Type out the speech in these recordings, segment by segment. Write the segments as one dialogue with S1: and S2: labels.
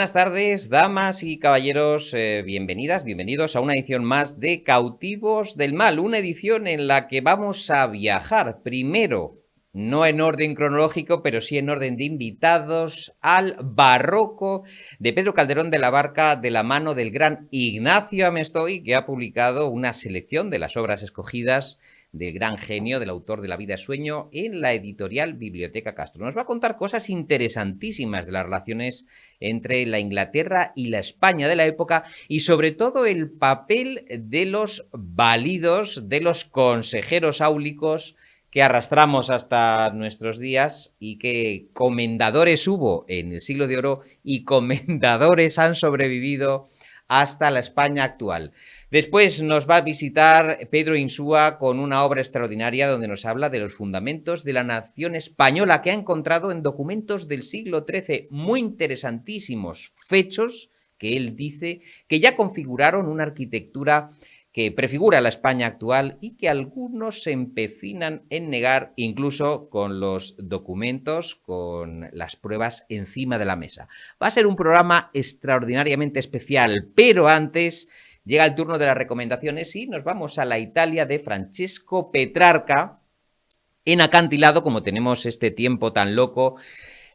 S1: Buenas tardes, damas y caballeros, bienvenidas, bienvenidos a una edición más de Cautivos del Mal, una edición en la que vamos a viajar primero, no en orden cronológico, pero sí en orden de invitados, al barroco de Pedro Calderón de la Barca de la mano del gran Ignacio Amestoy, que ha publicado una selección de las obras escogidas del gran genio, del autor de La vida es sueño, en la editorial Biblioteca Castro. Nos va a contar cosas interesantísimas de las relaciones entre la Inglaterra y la España de la época y sobre todo el papel de los válidos, de los consejeros áulicos que arrastramos hasta nuestros días y que comendadores hubo en el siglo de oro y comendadores han sobrevivido hasta la España actual. Después nos va a visitar Pedro Insúa con una obra extraordinaria donde nos habla de los fundamentos de la nación española que ha encontrado en documentos del siglo XIII muy interesantísimos fechos que él dice que ya configuraron una arquitectura que prefigura la España actual y que algunos se empecinan en negar incluso con los documentos, con las pruebas encima de la mesa. Va a ser un programa extraordinariamente especial, pero antes llega el turno de las recomendaciones y nos vamos a la Italia de Francesco Petrarca. En acantilado, como tenemos este tiempo tan loco,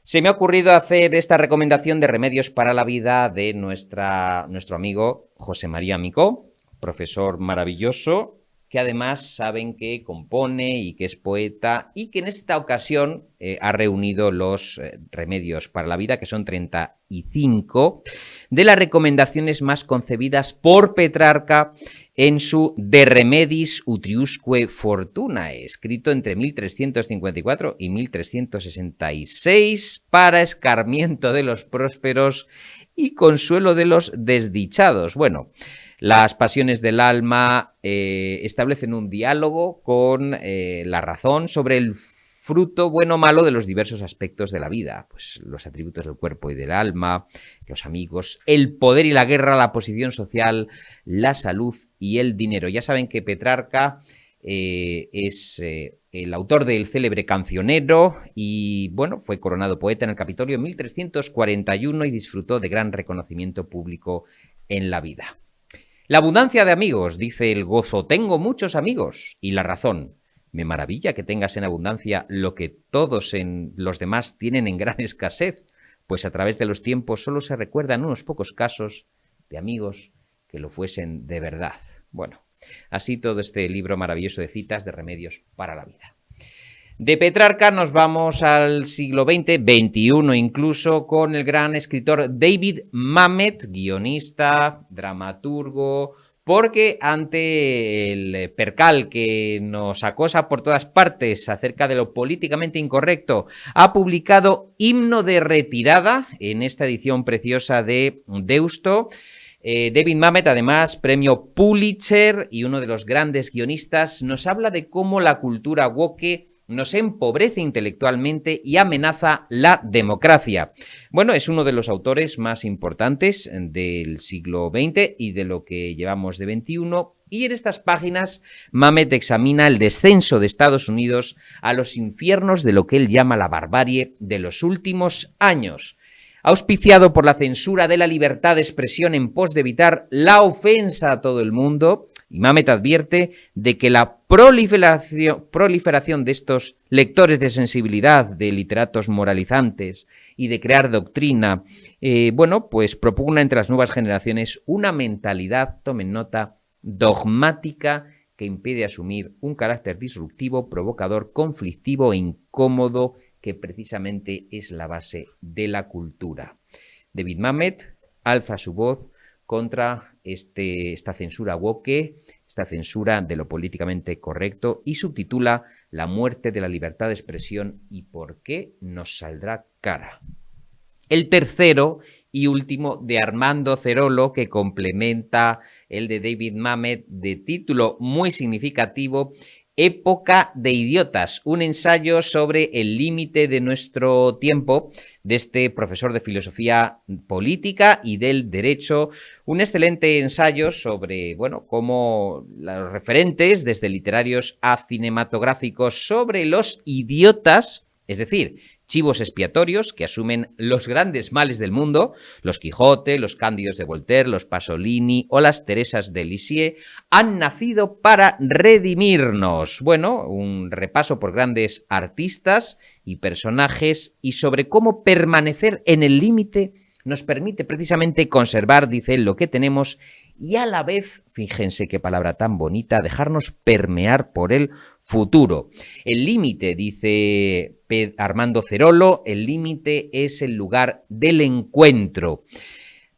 S1: se me ha ocurrido hacer esta recomendación de Remedios para la Vida de nuestro amigo José María Micó, profesor maravilloso, que además saben que compone y que es poeta y que en esta ocasión ha reunido los remedios para la vida, que son 35, de las recomendaciones más concebidas por Petrarca en su De Remedis Utriusque Fortunae, escrito entre 1354 y 1366, para escarmiento de los prósperos y consuelo de los desdichados. Bueno, las pasiones del alma establecen un diálogo con la razón sobre el fruto bueno o malo de los diversos aspectos de la vida, pues los atributos del cuerpo y del alma, los amigos, el poder y la guerra, la posición social, la salud y el dinero. Ya saben que Petrarca es el autor del célebre Cancionero y, bueno, fue coronado poeta en el Capitolio en 1341 y disfrutó de gran reconocimiento público en la vida. La abundancia de amigos, dice el gozo, tengo muchos amigos, y la razón, me maravilla que tengas en abundancia lo que todos los demás tienen en gran escasez, pues a través de los tiempos solo se recuerdan unos pocos casos de amigos que lo fuesen de verdad. Bueno, así todo este libro maravilloso de citas de Remedios para la Vida. De Petrarca nos vamos al siglo XX, XXI incluso, con el gran escritor David Mamet, guionista, dramaturgo, porque ante el percal que nos acosa por todas partes acerca de lo políticamente incorrecto, ha publicado Himno de Retirada en esta edición preciosa de Deusto. David Mamet, además, premio Pulitzer y uno de los grandes guionistas, nos habla de cómo la cultura woke nos empobrece intelectualmente y amenaza la democracia. Bueno, es uno de los autores más importantes del siglo XX y de lo que llevamos de XXI. Y en estas páginas, Mamet examina el descenso de Estados Unidos a los infiernos de lo que él llama la barbarie de los últimos años. Auspiciado por la censura de la libertad de expresión en pos de evitar la ofensa a todo el mundo, y Mamet advierte de que la proliferación de estos lectores de sensibilidad, de literatos moralizantes y de crear doctrina, pues propugna entre las nuevas generaciones una mentalidad, tomen nota, dogmática que impide asumir un carácter disruptivo, provocador, conflictivo e incómodo que precisamente es la base de la cultura. David Mamet alza su voz contra esta censura woke, esta censura de lo políticamente correcto, y subtitula La muerte de la libertad de expresión y por qué nos saldrá cara. El tercero y último de Armando Cerolo, que complementa el de David Mamet, de título muy significativo, Época de idiotas, un ensayo sobre el límite de nuestro tiempo, de este profesor de filosofía política y del derecho, un excelente ensayo sobre, cómo los referentes, desde literarios a cinematográficos, sobre los idiotas, es decir, chivos expiatorios que asumen los grandes males del mundo, los Quijote, los Cándidos de Voltaire, los Pasolini o las Teresas de Lisieux, han nacido para redimirnos. Bueno, un repaso por grandes artistas y personajes y sobre cómo permanecer en el límite nos permite precisamente conservar, dice, lo que tenemos y a la vez, fíjense qué palabra tan bonita, dejarnos permear por el futuro. El límite, dice Armando Cerolo, el límite es el lugar del encuentro.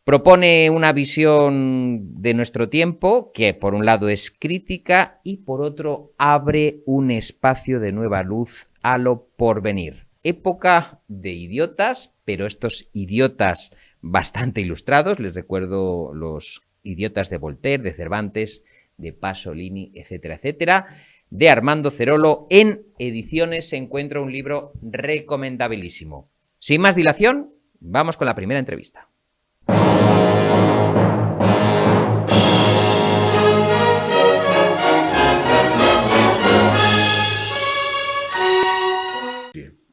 S1: Propone una visión de nuestro tiempo que por un lado es crítica y por otro abre un espacio de nueva luz a lo porvenir. Época de idiotas, pero estos idiotas bastante ilustrados, les recuerdo los idiotas de Voltaire, de Cervantes, de Pasolini, etcétera, etcétera, de Armando Cerolo. En Ediciones se encuentra un libro recomendabilísimo. Sin más dilación, vamos con la primera entrevista.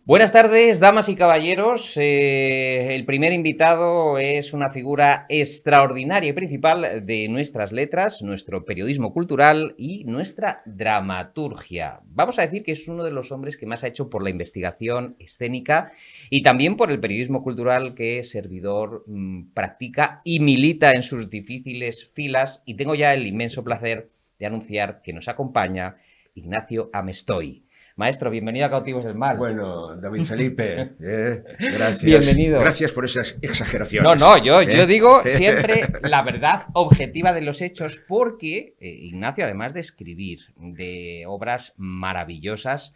S1: Buenas tardes, damas y caballeros. El primer invitado es una figura extraordinaria y principal de nuestras letras, nuestro periodismo cultural y nuestra dramaturgia. Vamos a decir que es uno de los hombres que más ha hecho por la investigación escénica y también por el periodismo cultural que servidor practica y milita en sus difíciles filas. Y tengo ya el inmenso placer de anunciar que nos acompaña Ignacio Amestoy. Maestro, bienvenido a Cautivos del Mal.
S2: Bueno, David Felipe, gracias.
S1: Bienvenido.
S2: Gracias por esas exageraciones.
S1: Yo digo siempre la verdad objetiva de los hechos porque Ignacio, además de escribir de obras maravillosas,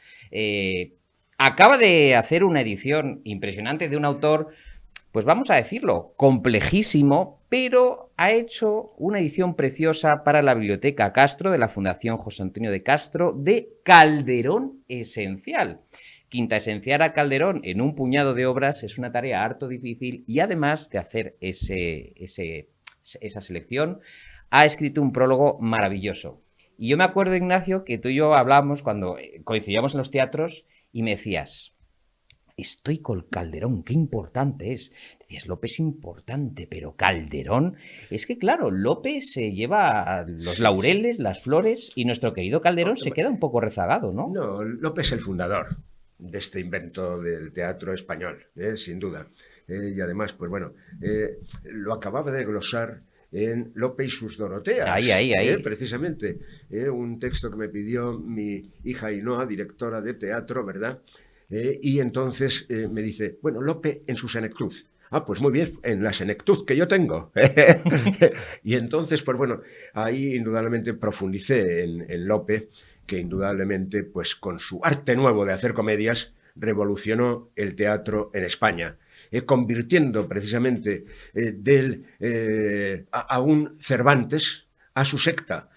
S1: acaba de hacer una edición impresionante de un autor, pues vamos a decirlo, complejísimo, pero ha hecho una edición preciosa para la Biblioteca Castro de la Fundación José Antonio de Castro de Calderón Esencial. Quintaesenciar a Calderón en un puñado de obras es una tarea harto difícil y además de hacer esa selección, ha escrito un prólogo maravilloso. Y yo me acuerdo, Ignacio, que tú y yo hablamos cuando coincidíamos en los teatros y me decías: estoy con Calderón, qué importante es. Decías, Lope es importante, pero Calderón... Es que, claro, Lope se lleva los laureles, las flores, y nuestro querido Calderón se queda un poco rezagado, ¿no?
S2: No, Lope es el fundador de este invento del teatro español, sin duda. Y además, pues bueno, lo acababa de glosar en Lope y sus Doroteas.
S1: Ahí.
S2: Precisamente, un texto que me pidió mi hija Ainhoa, directora de teatro, ¿verdad? Y entonces me dice, bueno, Lope en su senectud. Ah, pues muy bien, en la senectud que yo tengo. Y entonces, pues bueno, ahí indudablemente profundicé en Lope, que indudablemente, pues con su arte nuevo de hacer comedias, revolucionó el teatro en España, convirtiendo precisamente a un Cervantes a su secta.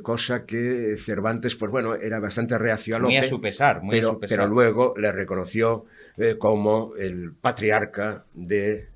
S2: Cosa que Cervantes, pues bueno, era bastante reacio a Lope,
S1: muy a su pesar,
S2: pero luego le reconoció como el patriarca del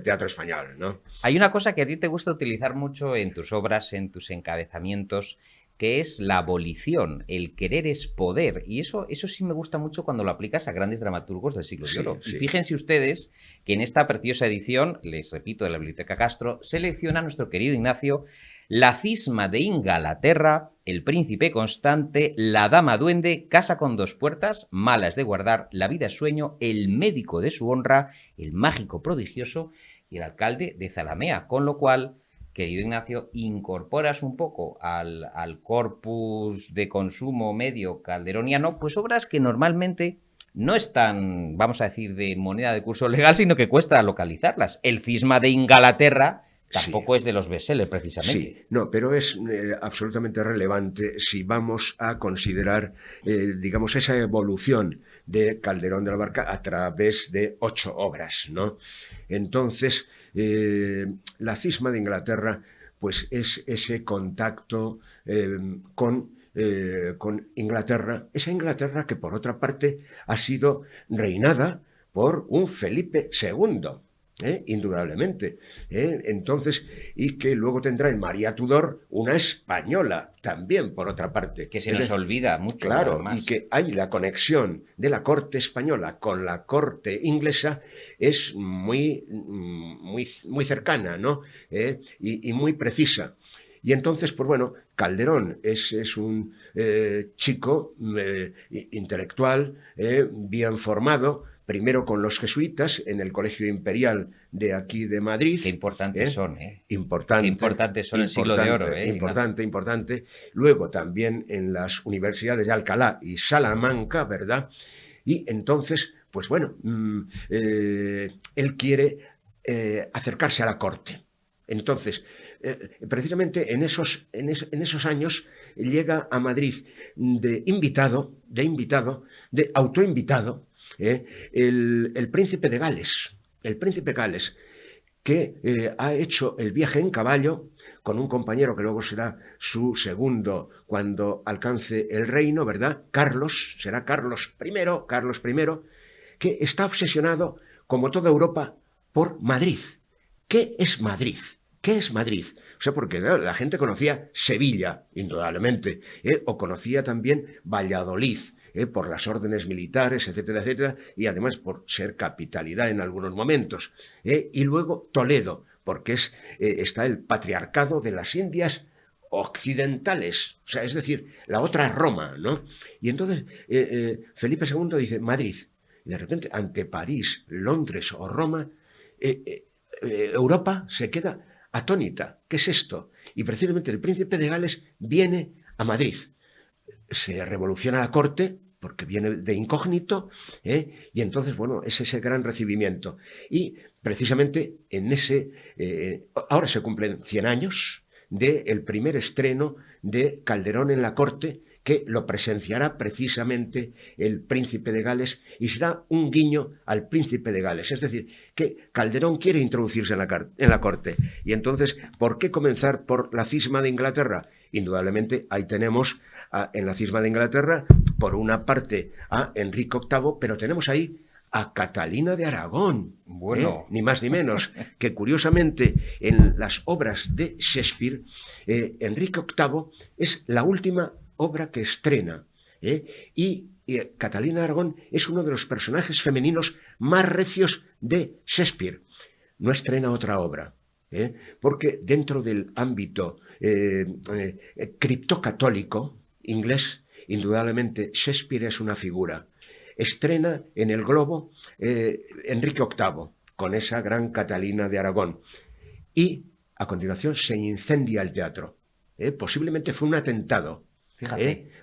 S2: teatro español, ¿no?
S1: Hay una cosa que a ti te gusta utilizar mucho en tus obras, en tus encabezamientos, que es la abolición, el querer es poder. Y eso sí me gusta mucho cuando lo aplicas a grandes dramaturgos del siglo de oro. Sí. Y fíjense ustedes que en esta preciosa edición, les repito, de la Biblioteca Castro, selecciona a nuestro querido Ignacio La cisma de Ingalaterra, El príncipe constante, La dama duende, Casa con dos puertas, Mala es de guardar, La vida es sueño, El médico de su honra, El mágico prodigioso y El alcalde de Zalamea. Con lo cual, querido Ignacio, incorporas un poco al corpus de consumo medio calderoniano, pues obras que normalmente no están, vamos a decir, de moneda de curso legal, sino que cuesta localizarlas. El cisma de Ingalaterra tampoco es de los bestsellers, precisamente.
S2: Sí, no, pero es absolutamente relevante si vamos a considerar, digamos, esa evolución de Calderón de la Barca a través de 8 obras, ¿no? Entonces, La cisma de Inglaterra, pues es ese contacto con Inglaterra, esa Inglaterra que por otra parte ha sido reinada por un Felipe II. indudablemente. Entonces, y que luego tendrá en María Tudor una española también, por otra parte.
S1: Que se nos olvida mucho,
S2: claro,
S1: además.
S2: y que hay la conexión de la corte española con la corte inglesa es muy cercana, ¿no? Y muy precisa. Y entonces, pues bueno, Calderón es un chico intelectual, bien formado, primero con los jesuitas en el Colegio Imperial de aquí de Madrid.
S1: Qué importantes son, ¿eh?
S2: Importante.
S1: Qué importantes son el siglo de oro, ¿eh?
S2: Importante. Luego también en las universidades de Alcalá y Salamanca, ¿verdad? Y entonces, pues bueno, él quiere acercarse a la corte. Entonces, precisamente en esos años llega a Madrid de autoinvitado, el príncipe de Gales, que ha hecho el viaje en caballo con un compañero que luego será su segundo cuando alcance el reino, ¿verdad? Será Carlos I, que está obsesionado, como toda Europa, por Madrid. ¿Qué es Madrid? ¿Qué es Madrid? O sea, porque claro, la gente conocía Sevilla, indudablemente, o conocía también Valladolid, por las órdenes militares, etcétera, etcétera, y además por ser capitalidad en algunos momentos. Y luego Toledo, porque está el patriarcado de las Indias occidentales, o sea, es decir, la otra Roma, ¿no? Y entonces Felipe II dice Madrid, y de repente ante París, Londres o Roma, Europa se queda atónita. ¿Qué es esto? Y precisamente el príncipe de Gales viene a Madrid. Se revoluciona la corte porque viene de incógnito, y entonces, bueno, es ese gran recibimiento. Y precisamente ahora se cumplen 100 años del primer estreno de Calderón en la corte, que lo presenciará precisamente el príncipe de Gales y será un guiño al príncipe de Gales. Es decir, que Calderón quiere introducirse en la corte. Y entonces, ¿por qué comenzar por la cisma de Inglaterra? Indudablemente, ahí tenemos en la cisma de Inglaterra, por una parte, a Enrique VIII, pero tenemos ahí a Catalina de Aragón,
S1: bueno,
S2: ni más ni menos, que curiosamente en las obras de Shakespeare, Enrique VIII es la última obra que estrena, y Catalina de Aragón es uno de los personajes femeninos más recios de Shakespeare. No estrena otra obra, porque dentro del ámbito criptocatólico inglés, indudablemente Shakespeare es una figura. Estrena en el Globo Enrique VIII, con esa gran Catalina de Aragón. Y a continuación se incendia el teatro. Posiblemente fue un atentado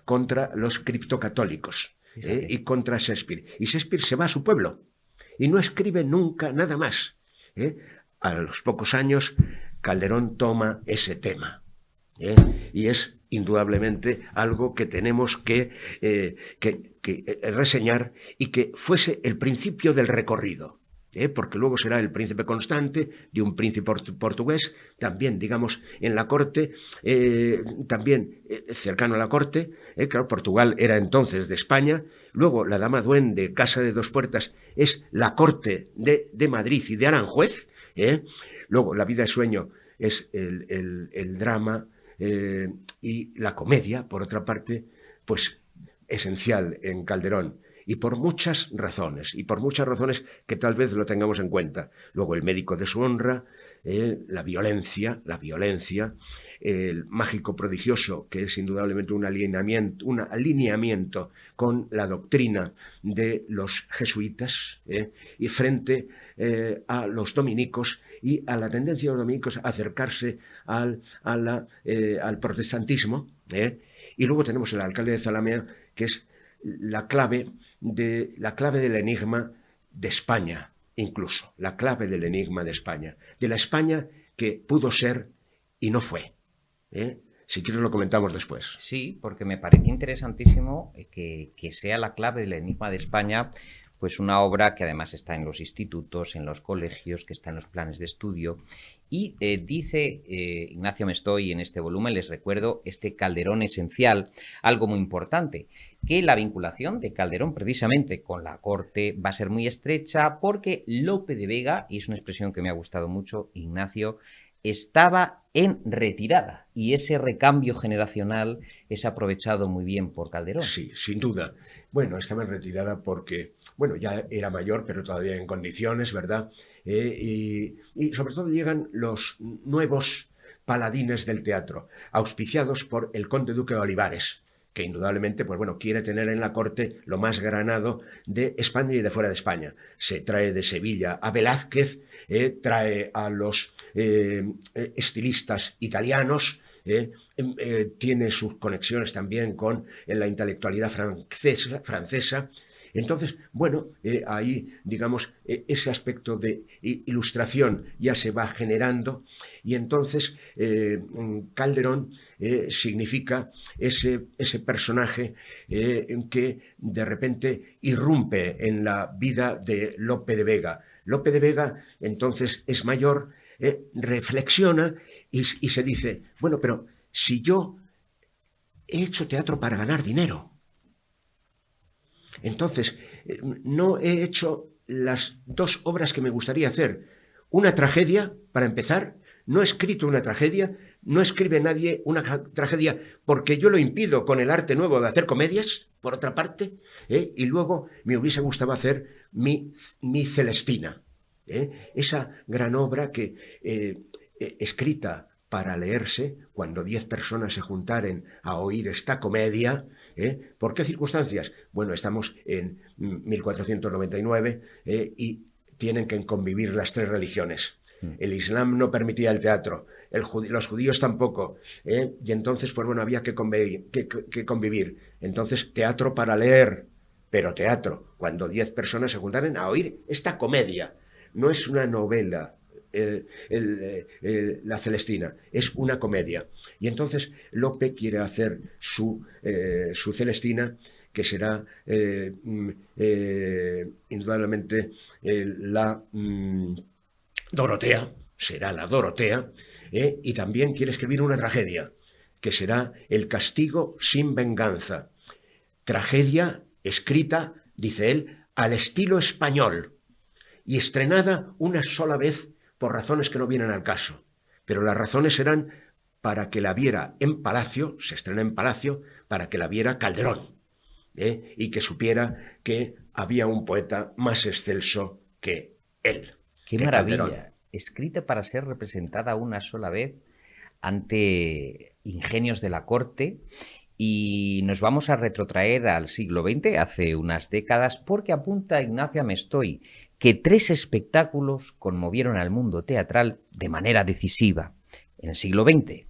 S2: contra los criptocatólicos y contra Shakespeare. Y Shakespeare se va a su pueblo y no escribe nunca nada más. A los pocos años, Calderón toma ese tema. Y es indudablemente algo que tenemos que reseñar y que fuese el principio del recorrido. Porque luego será el príncipe constante de un príncipe portugués, también, digamos, en la corte, también cercano a la corte. Claro, Portugal era entonces de España. Luego la dama duende, Casa de Dos Puertas, es la corte de Madrid y de Aranjuez. Luego la vida de sueño es el drama y la comedia, por otra parte, pues esencial en Calderón. Y por muchas razones que tal vez lo tengamos en cuenta. Luego el médico de su honra, la violencia, el mágico prodigioso, que es indudablemente un alineamiento con la doctrina de los jesuitas, y frente a los dominicos y a la tendencia de los dominicos a acercarse al protestantismo. Y luego tenemos el alcalde de Zalamea, que es la clave del enigma de España, incluso, la clave del enigma de España, de la España que pudo ser y no fue. Si quieres lo comentamos después.
S1: Sí, porque me parece interesantísimo que sea la clave del enigma de España, pues una obra que además está en los institutos, en los colegios, que está en los planes de estudio. Y dice Ignacio Mestoy en este volumen, les recuerdo, este Calderón esencial, algo muy importante, que la vinculación de Calderón precisamente con la corte va a ser muy estrecha porque Lope de Vega, y es una expresión que me ha gustado mucho, Ignacio, estaba en retirada y ese recambio generacional es aprovechado muy bien por Calderón.
S2: Sí, sin duda. Bueno, estaba en retirada porque, bueno, ya era mayor, pero todavía en condiciones, ¿verdad? Y sobre todo llegan los nuevos paladines del teatro, auspiciados por el conde duque de Olivares, que indudablemente, pues bueno, quiere tener en la corte lo más granado de España y de fuera de España. Se trae de Sevilla a Velázquez, trae a los estilistas italianos, tiene sus conexiones también con la intelectualidad francesa. Entonces, bueno, ahí, digamos, ese aspecto de ilustración ya se va generando y entonces Calderón significa ese personaje que de repente irrumpe en la vida de Lope de Vega. Lope de Vega entonces es mayor, reflexiona y se dice, bueno, pero si yo he hecho teatro para ganar dinero, entonces no he hecho las dos obras que me gustaría hacer. Una tragedia, para empezar, no he escrito una tragedia, no escribe nadie una tragedia porque yo lo impido con el arte nuevo de hacer comedias, por otra parte, y luego me hubiese gustado hacer mi Celestina, esa gran obra que escrita para leerse cuando 10 personas se juntaren a oír esta comedia. ¿Por qué circunstancias? Bueno, estamos en 1499 y tienen que convivir las tres religiones. El Islam no permitía el teatro, los judíos tampoco, y entonces, pues bueno, había que convivir. Entonces, teatro para leer, pero teatro, cuando 10 personas se juntaren a oír esta comedia. No es una novela, la Celestina, es una comedia. Y entonces Lope quiere hacer su Celestina, que será indudablemente la Dorotea, será la Dorotea, y también quiere escribir una tragedia, que será El castigo sin venganza. Tragedia escrita, dice él, al estilo español y estrenada una sola vez por razones que no vienen al caso. Pero las razones serán para que la viera en Palacio, se estrena en Palacio, para que la viera Calderón, y que supiera que había un poeta más excelso que él.
S1: ¡Qué maravilla! Calderón. Escrita para ser representada una sola vez ante ingenios de la corte. Y nos vamos a retrotraer al siglo XX, hace unas décadas, porque apunta Ignacio Mestoy que 3 espectáculos conmovieron al mundo teatral de manera decisiva en el siglo XX.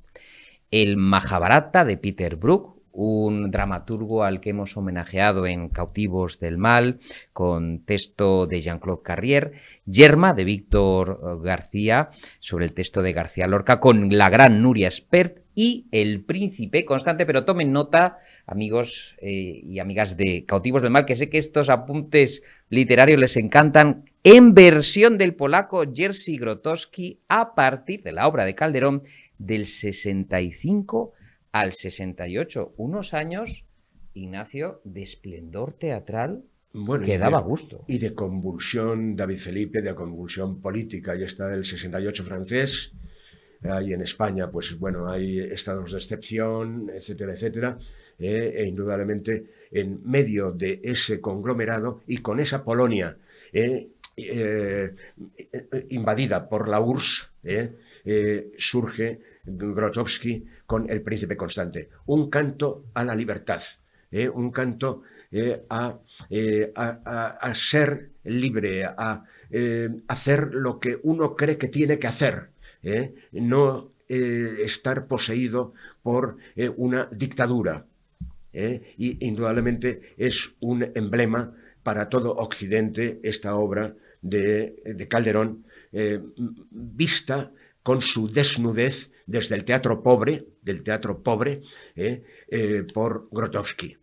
S1: El Majábharata de Peter Brook, un dramaturgo al que hemos homenajeado en Cautivos del Mal, con texto de Jean-Claude Carrière, Yerma de Víctor García, sobre el texto de García Lorca, con la gran Nuria Espert, y El Príncipe Constante. Pero tomen nota, amigos y amigas de Cautivos del Mal, que sé que estos apuntes literarios les encantan, en versión del polaco Jerzy Grotowski, a partir de la obra de Calderón del 65 al 68, unos años, Ignacio, de esplendor teatral, bueno, que daba gusto.
S2: Y de convulsión, David Felipe, de convulsión política. Ahí está el 68 francés, ahí en España, pues bueno, hay estados de excepción, etcétera, etcétera, e indudablemente en medio de ese conglomerado y con esa Polonia invadida por la URSS, surge Grotowski con El Príncipe Constante, un canto a la libertad, un canto a ser libre, a hacer lo que uno cree que tiene que hacer, no estar poseído por una dictadura. Y indudablemente es un emblema para todo Occidente esta obra de Calderón, vista con su desnudez desde el teatro pobre, por Grotowski.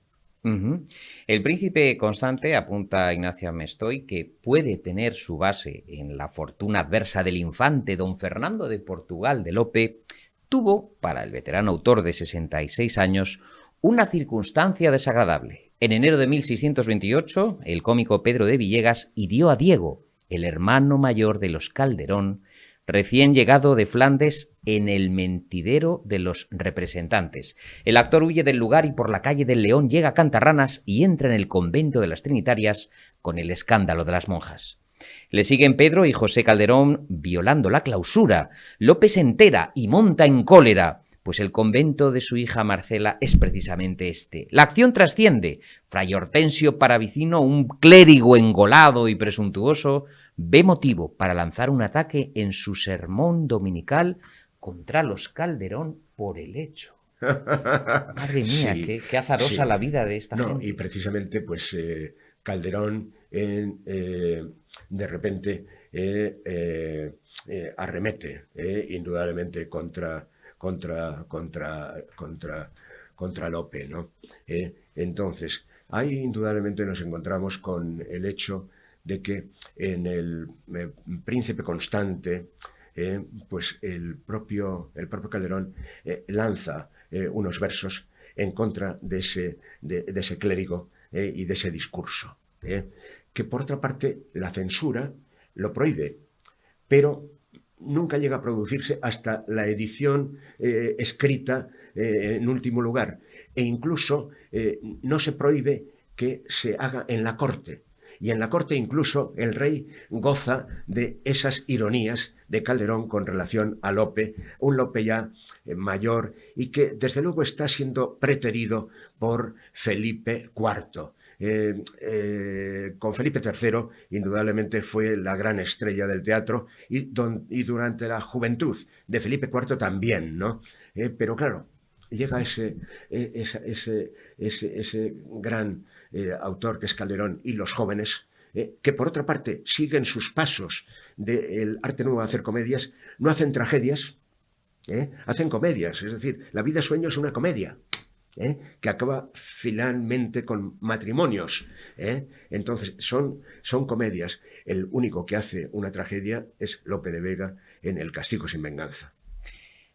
S1: Ujú. El príncipe constante, apunta Ignacio Amestoy, que puede tener su base en la fortuna adversa del infante don Fernando de Portugal de Lope, tuvo, para el veterano autor de 66 años, una circunstancia desagradable. En enero de 1628, el cómico Pedro de Villegas hirió a Diego, el hermano mayor de los Calderón, recién llegado de Flandes, en el mentidero de los representantes. El actor huye del lugar y por la calle del León llega a Cantarranas y entra en el convento de las Trinitarias con el escándalo de las monjas. Le siguen Pedro y José Calderón violando la clausura. López se entera y monta en cólera, pues el convento de su hija Marcela es precisamente este. La acción trasciende. Fray Hortensio Paravicino, un clérigo engolado y presuntuoso, ve motivo para lanzar un ataque en su sermón dominical contra los Calderón por el hecho. Madre mía,
S2: Sí,
S1: qué azarosa
S2: sí.
S1: la vida de esta
S2: No,
S1: gente.
S2: y precisamente, pues Calderón de repente arremete indudablemente contra Lope, ¿no? Entonces, ahí indudablemente nos encontramos con el hecho de que en el Príncipe Constante, pues el propio Calderón lanza unos versos en contra de ese clérigo y de ese discurso, que por otra parte la censura lo prohíbe, pero nunca llega a producirse hasta la edición escrita en último lugar, e incluso no se prohíbe que se haga en la corte. Y en la corte incluso el rey goza de esas ironías de Calderón con relación a Lope, un Lope ya mayor y que desde luego está siendo preterido por Felipe IV. Con Felipe III, indudablemente fue la gran estrella del teatro y durante la juventud de Felipe IV también, ¿no? Pero claro, llega ese gran autor que es Calderón y los jóvenes, que por otra parte siguen sus pasos del arte nuevo de hacer comedias, no hacen tragedias, hacen comedias, es decir, La vida sueño es una comedia. Que acaba finalmente con matrimonios. Entonces, son comedias. El único que hace una tragedia es Lope de Vega en El castigo sin venganza.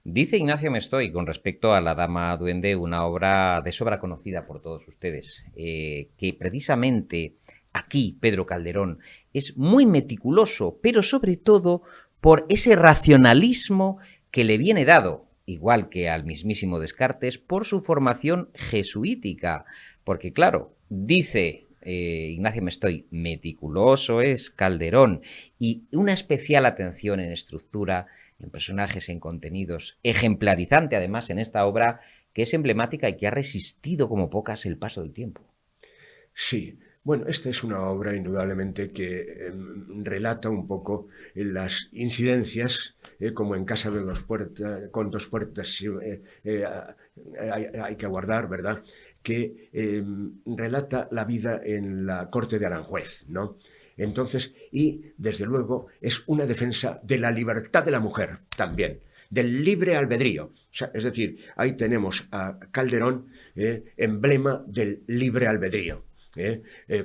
S1: Dice Ignacio Mestoy con respecto a La Dama Duende, una obra de sobra conocida por todos ustedes, que precisamente aquí Pedro Calderón es muy meticuloso, pero sobre todo por ese racionalismo que le viene dado, igual que al mismísimo Descartes, por su formación jesuítica. Porque claro, dice Ignacio Mestoy, meticuloso es Calderón y una especial atención en estructura, en personajes, en contenidos, ejemplarizante además en esta obra que es emblemática y que ha resistido como pocas el paso del tiempo.
S2: Sí, bueno, esta es una obra indudablemente que relata un poco las incidencias, como en Casa de dos Puertas, con dos puertas hay que aguardar, ¿verdad? Que relata la vida en la corte de Aranjuez, ¿no? Entonces, y desde luego es una defensa de la libertad de la mujer también, del libre albedrío. O sea, es decir, ahí tenemos a Calderón, emblema del libre albedrío.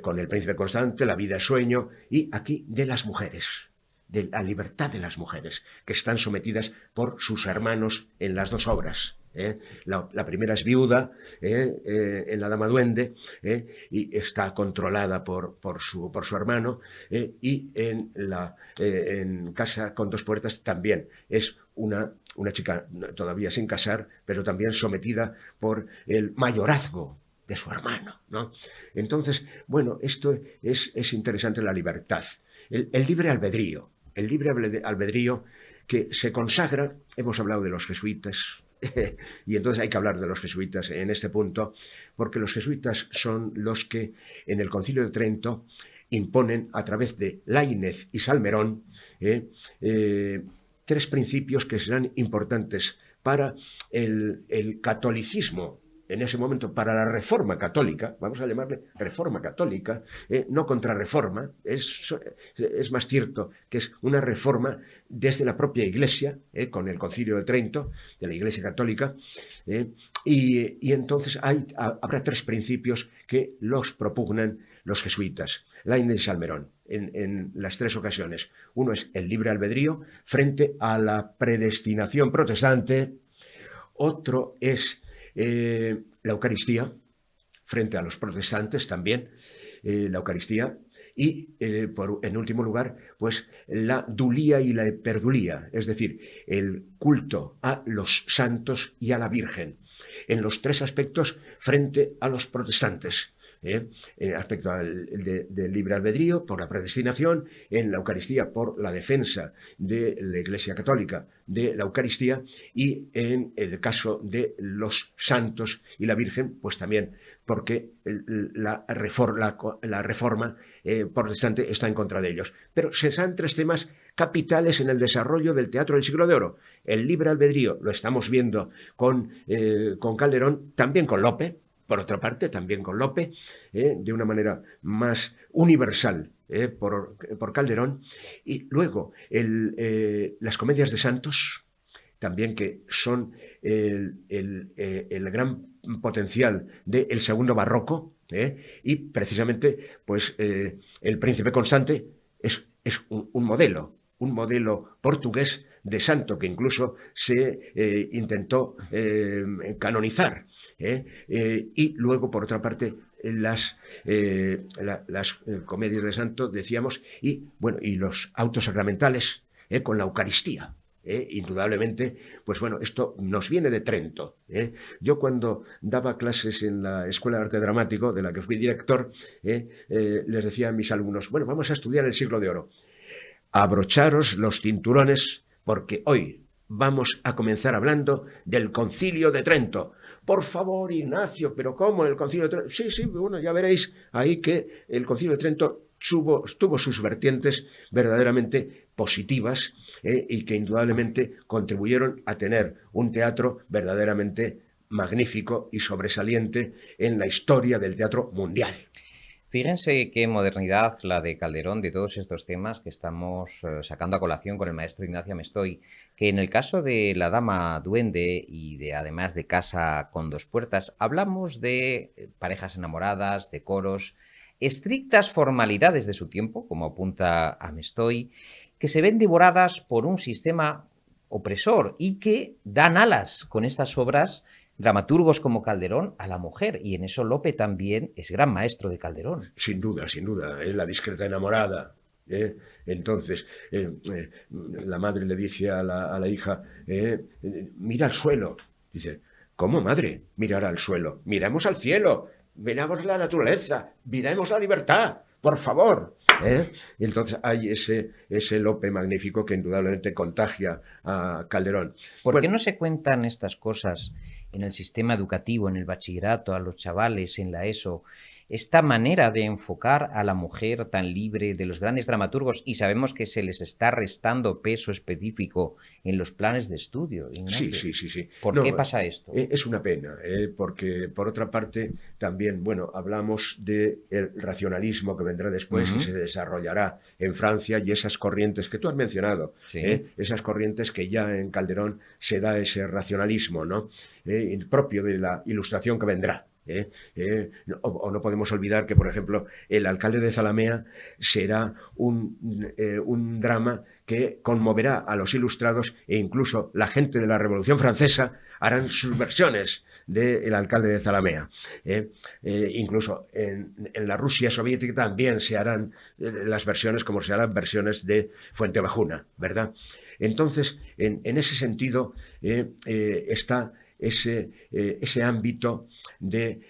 S2: Con El príncipe constante, La vida es sueño, y aquí de las mujeres, de la libertad de las mujeres, que están sometidas por sus hermanos en las dos obras. La primera es viuda en La Dama Duende, y está controlada por su hermano, y en Casa con dos puertas también es una chica todavía sin casar, pero también sometida por el mayorazgo de su hermano, ¿no? Entonces, bueno, esto es interesante, la libertad, el libre albedrío, que se consagra. Hemos hablado de los jesuitas, y entonces hay que hablar de los jesuitas en este punto, porque los jesuitas son los que en el Concilio de Trento imponen a través de Laínez y Salmerón tres principios que serán importantes para el catolicismo en ese momento para la Reforma Católica, vamos a llamarle Reforma Católica, no contrarreforma, es más cierto que es una reforma desde la propia Iglesia, con el Concilio de Trento, de la Iglesia Católica, y entonces habrá 3 principios que los propugnan los jesuitas, Lainez y Salmerón, en las 3 ocasiones. Uno es el libre albedrío frente a la predestinación protestante, otro es la Eucaristía, frente a los protestantes también, la Eucaristía, y en último lugar, pues la dulía y la hiperdulía, es decir, el culto a los santos y a la Virgen, en los 3 aspectos frente a los protestantes. Respecto del libre albedrío, por la predestinación, en la Eucaristía, por la defensa de la Iglesia Católica de la Eucaristía, y en el caso de los santos y la Virgen, pues también porque la reforma protestante está en contra de ellos. Pero se dan 3 temas capitales en el desarrollo del teatro del siglo de oro. El libre albedrío lo estamos viendo con Calderón, también con Lope, por otra parte, también con Lope, de una manera más universal por Calderón. Y luego las comedias de Santos, también que son el gran potencial del segundo barroco, y precisamente pues, el Príncipe Constante es un modelo portugués de santo que incluso se intentó canonizar. Y luego, por otra parte, las comedias de santo, decíamos, y los autos sacramentales con la Eucaristía. Indudablemente, pues bueno, esto nos viene de Trento. Yo cuando daba clases en la Escuela de Arte Dramático, de la que fui director, les decía a mis alumnos, bueno, vamos a estudiar el siglo de oro. Abrocharos los cinturones porque hoy vamos a comenzar hablando del Concilio de Trento. Por favor, Ignacio, ¿pero cómo el Concilio de Trento? Sí, bueno, ya veréis ahí que el Concilio de Trento tuvo sus vertientes verdaderamente positivas, y que indudablemente contribuyeron a tener un teatro verdaderamente magnífico y sobresaliente en la historia del teatro mundial.
S1: Fíjense qué modernidad la de Calderón de todos estos temas que estamos sacando a colación con el maestro Ignacio Amestoy, que en el caso de La Dama Duende y además de Casa con 2 puertas, hablamos de parejas enamoradas, de coros, estrictas formalidades de su tiempo, como apunta Amestoy, que se ven devoradas por un sistema opresor y que dan alas con estas obras dramaturgos como Calderón a la mujer, y en eso Lope también es gran maestro de Calderón.
S2: Sin duda, es la discreta enamorada. Entonces, la madre le dice a la hija, mira al suelo. Dice, ¿cómo, madre? Mirar al suelo. Miremos al cielo, miremos la naturaleza, miremos la libertad, por favor. Y entonces hay ese Lope magnífico que indudablemente contagia a Calderón.
S1: ¿Por qué no se cuentan estas cosas en el sistema educativo, en el bachillerato, a los chavales, en la ESO? Esta manera de enfocar a la mujer tan libre de los grandes dramaturgos, y sabemos que se les está restando peso específico en los planes de estudio. Ignacio.
S2: Sí.
S1: ¿Por qué pasa esto?
S2: Es una pena, porque por otra parte también, hablamos del racionalismo que vendrá después y se desarrollará en Francia, y esas corrientes que tú has mencionado, esas corrientes que ya en Calderón se da ese racionalismo, ¿no? Propio de la Ilustración que vendrá. O no podemos olvidar que, por ejemplo, El alcalde de Zalamea será un drama que conmoverá a los ilustrados, e incluso la gente de la Revolución Francesa harán sus versiones de El alcalde de Zalamea. Incluso en la Rusia soviética también se harán las versiones, como se harán versiones de Fuenteovejuna, ¿verdad? Entonces, en ese sentido, está ese ámbito de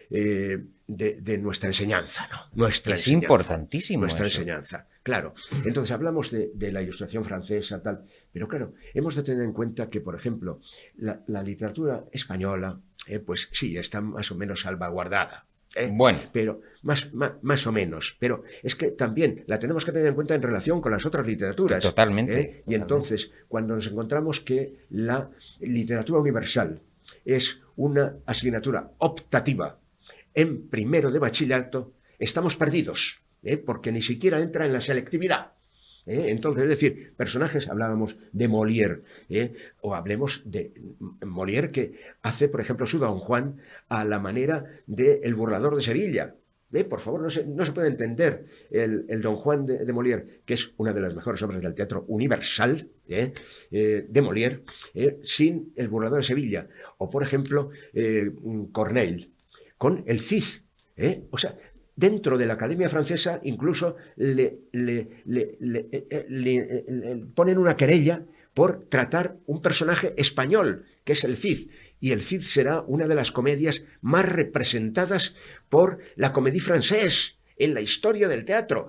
S2: nuestra enseñanza, ¿no?
S1: Es importantísimo.
S2: Nuestra enseñanza, claro. Entonces hablamos de la Ilustración francesa, tal, pero claro, hemos de tener en cuenta que, por ejemplo, la literatura española, pues sí, está más o menos salvaguardada.
S1: Bueno,
S2: pero más o menos, pero es que también la tenemos que tener en cuenta en relación con las otras literaturas.
S1: Totalmente.
S2: Y entonces, cuando nos encontramos que la literatura universal es una asignatura optativa en primero de bachillerato, estamos perdidos, porque ni siquiera entra en la selectividad. Entonces, es decir, personajes, hablábamos de Molière, o hablemos de Molière que hace, por ejemplo, su Don Juan a la manera de El burlador de Sevilla. Por favor, no se puede entender el Don Juan de Molière, que es una de las mejores obras del teatro universal de Molière, sin El burlador de Sevilla. O, por ejemplo, Corneille, con el Cid. O sea, dentro de la Academia Francesa incluso le ponen una querella por tratar un personaje español, que es el Cid. Y el Cid será una de las comedias más representadas por la Comédie Française en la historia del teatro.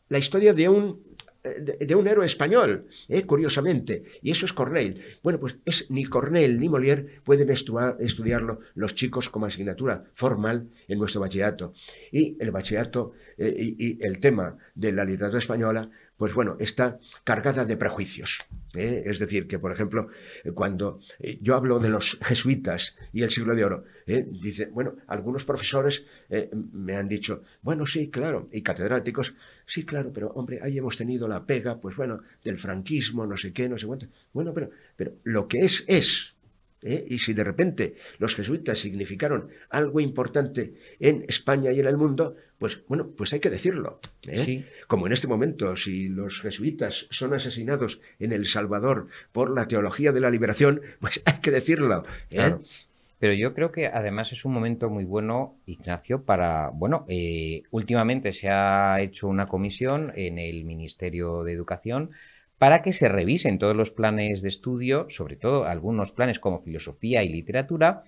S2: La historia de un héroe español, curiosamente, y eso es Corneille. Bueno, pues ni Corneille ni Molière pueden estudiarlo los chicos como asignatura formal en nuestro bachillerato. Y el bachillerato y el tema de la literatura española, pues bueno, está cargada de prejuicios. Es decir, que por ejemplo, cuando yo hablo de los jesuitas y el siglo de oro, dice, bueno, algunos profesores me han dicho, bueno, sí, claro, y catedráticos, sí, claro, pero hombre, ahí hemos tenido la pega, pues bueno, del franquismo, no sé qué, no sé cuánto. Bueno, pero lo que es. Y si de repente los jesuitas significaron algo importante en España y en el mundo, pues bueno, pues hay que decirlo.
S1: Sí.
S2: Como en este momento, si los jesuitas son asesinados en El Salvador por la teología de la liberación, pues hay que decirlo.
S1: Claro. Pero yo creo que además es un momento muy bueno, Ignacio, para, bueno, últimamente se ha hecho una comisión en el Ministerio de Educación para que se revisen todos los planes de estudio, sobre todo algunos planes como filosofía y literatura,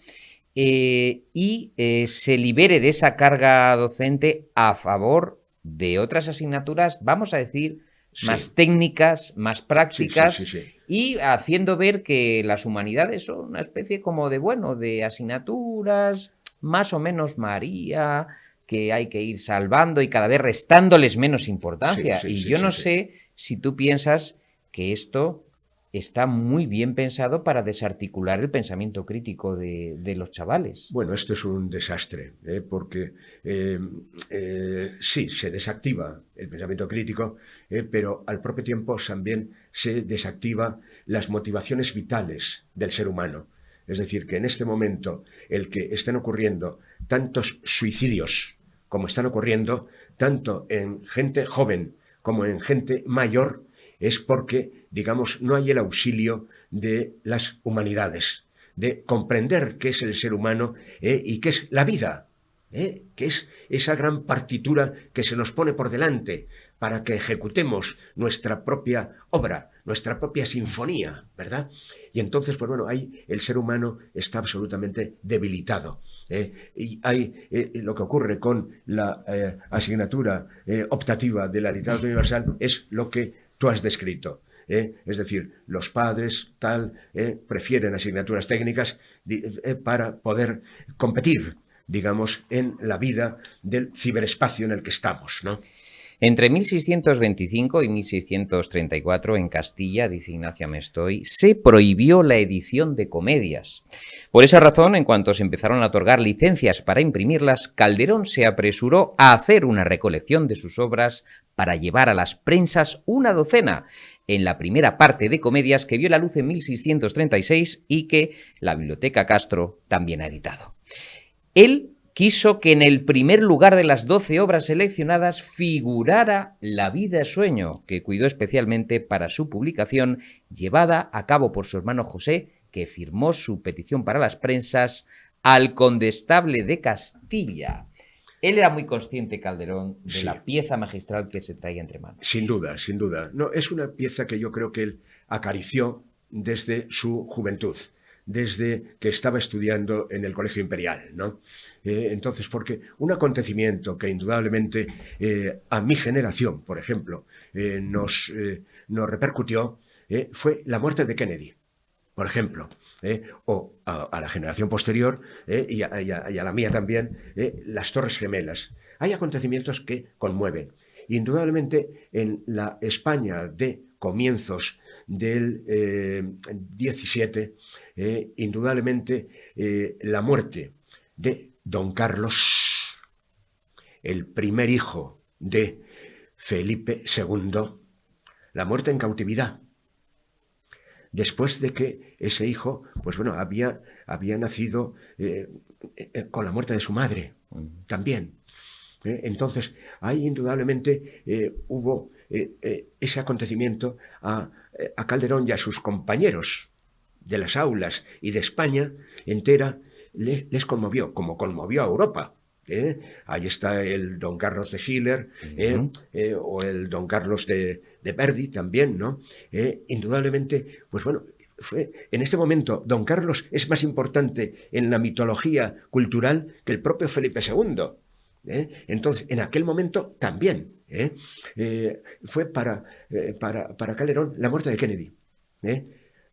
S1: y se libere de esa carga docente a favor de otras asignaturas, vamos a decir, más técnicas, más prácticas,
S2: sí.
S1: y haciendo ver que las humanidades son una especie como de, bueno, de asignaturas más o menos María, que hay que ir salvando y cada vez restándoles menos importancia. Y yo no sé si tú piensas que esto está muy bien pensado para desarticular el pensamiento crítico de los chavales.
S2: Bueno, esto es un desastre, porque sí, se desactiva el pensamiento crítico, pero al propio tiempo también se desactiva las motivaciones vitales del ser humano. Es decir, que en este momento el que estén ocurriendo tantos suicidios como están ocurriendo, tanto en gente joven como en gente mayor, es porque, digamos, no hay el auxilio de las humanidades, de comprender qué es el ser humano y qué es la vida, que es esa gran partitura que se nos pone por delante para que ejecutemos nuestra propia obra, nuestra propia sinfonía, ¿verdad? Y entonces, pues bueno, ahí el ser humano está absolutamente debilitado. Y hay lo que ocurre con la asignatura optativa de la literatura universal es lo que tú has descrito. Es decir, los padres prefieren asignaturas técnicas para poder competir, digamos, en la vida del ciberespacio en el que estamos, ¿no?
S1: Entre 1625 y 1634 en Castilla, dice Ignacio Amestoy, se prohibió la edición de comedias. Por esa razón, en cuanto se empezaron a otorgar licencias para imprimirlas, Calderón se apresuró a hacer una recolección de sus obras para llevar a las prensas una docena, en la primera parte de comedias que vio la luz en 1636 y que la Biblioteca Castro también ha editado. Él quiso que en el primer lugar de las 12 obras seleccionadas figurara La vida sueño, que cuidó especialmente para su publicación, llevada a cabo por su hermano José, que firmó su petición para las prensas al condestable de Castilla. Él era muy consciente, Calderón, de la pieza magistral que se traía entre manos.
S2: Sin duda, sin duda. No, es una pieza que yo creo que él acarició desde su juventud, desde que estaba estudiando en el Colegio Imperial, ¿no? Entonces, porque un acontecimiento que indudablemente a mi generación, por ejemplo, nos repercutió, fue la muerte de Kennedy, por ejemplo, o a la generación posterior y a la mía también, las Torres Gemelas. Hay acontecimientos que conmueven. Indudablemente, en la España de comienzos del 17, indudablemente la muerte de don Carlos, el primer hijo de Felipe II, la muerte en cautividad, después de que ese hijo, pues bueno, había nacido con la muerte de su madre también. Entonces, ahí indudablemente hubo ese acontecimiento a Calderón y a sus compañeros de las aulas y de España entera, les conmovió, como conmovió a Europa. Ahí está el don Carlos de Schiller, o el don Carlos de Verdi también, ¿no? Indudablemente, pues bueno, en este momento don Carlos es más importante en la mitología cultural que el propio Felipe II. Entonces, en aquel momento también fue para Calderón la muerte de Kennedy,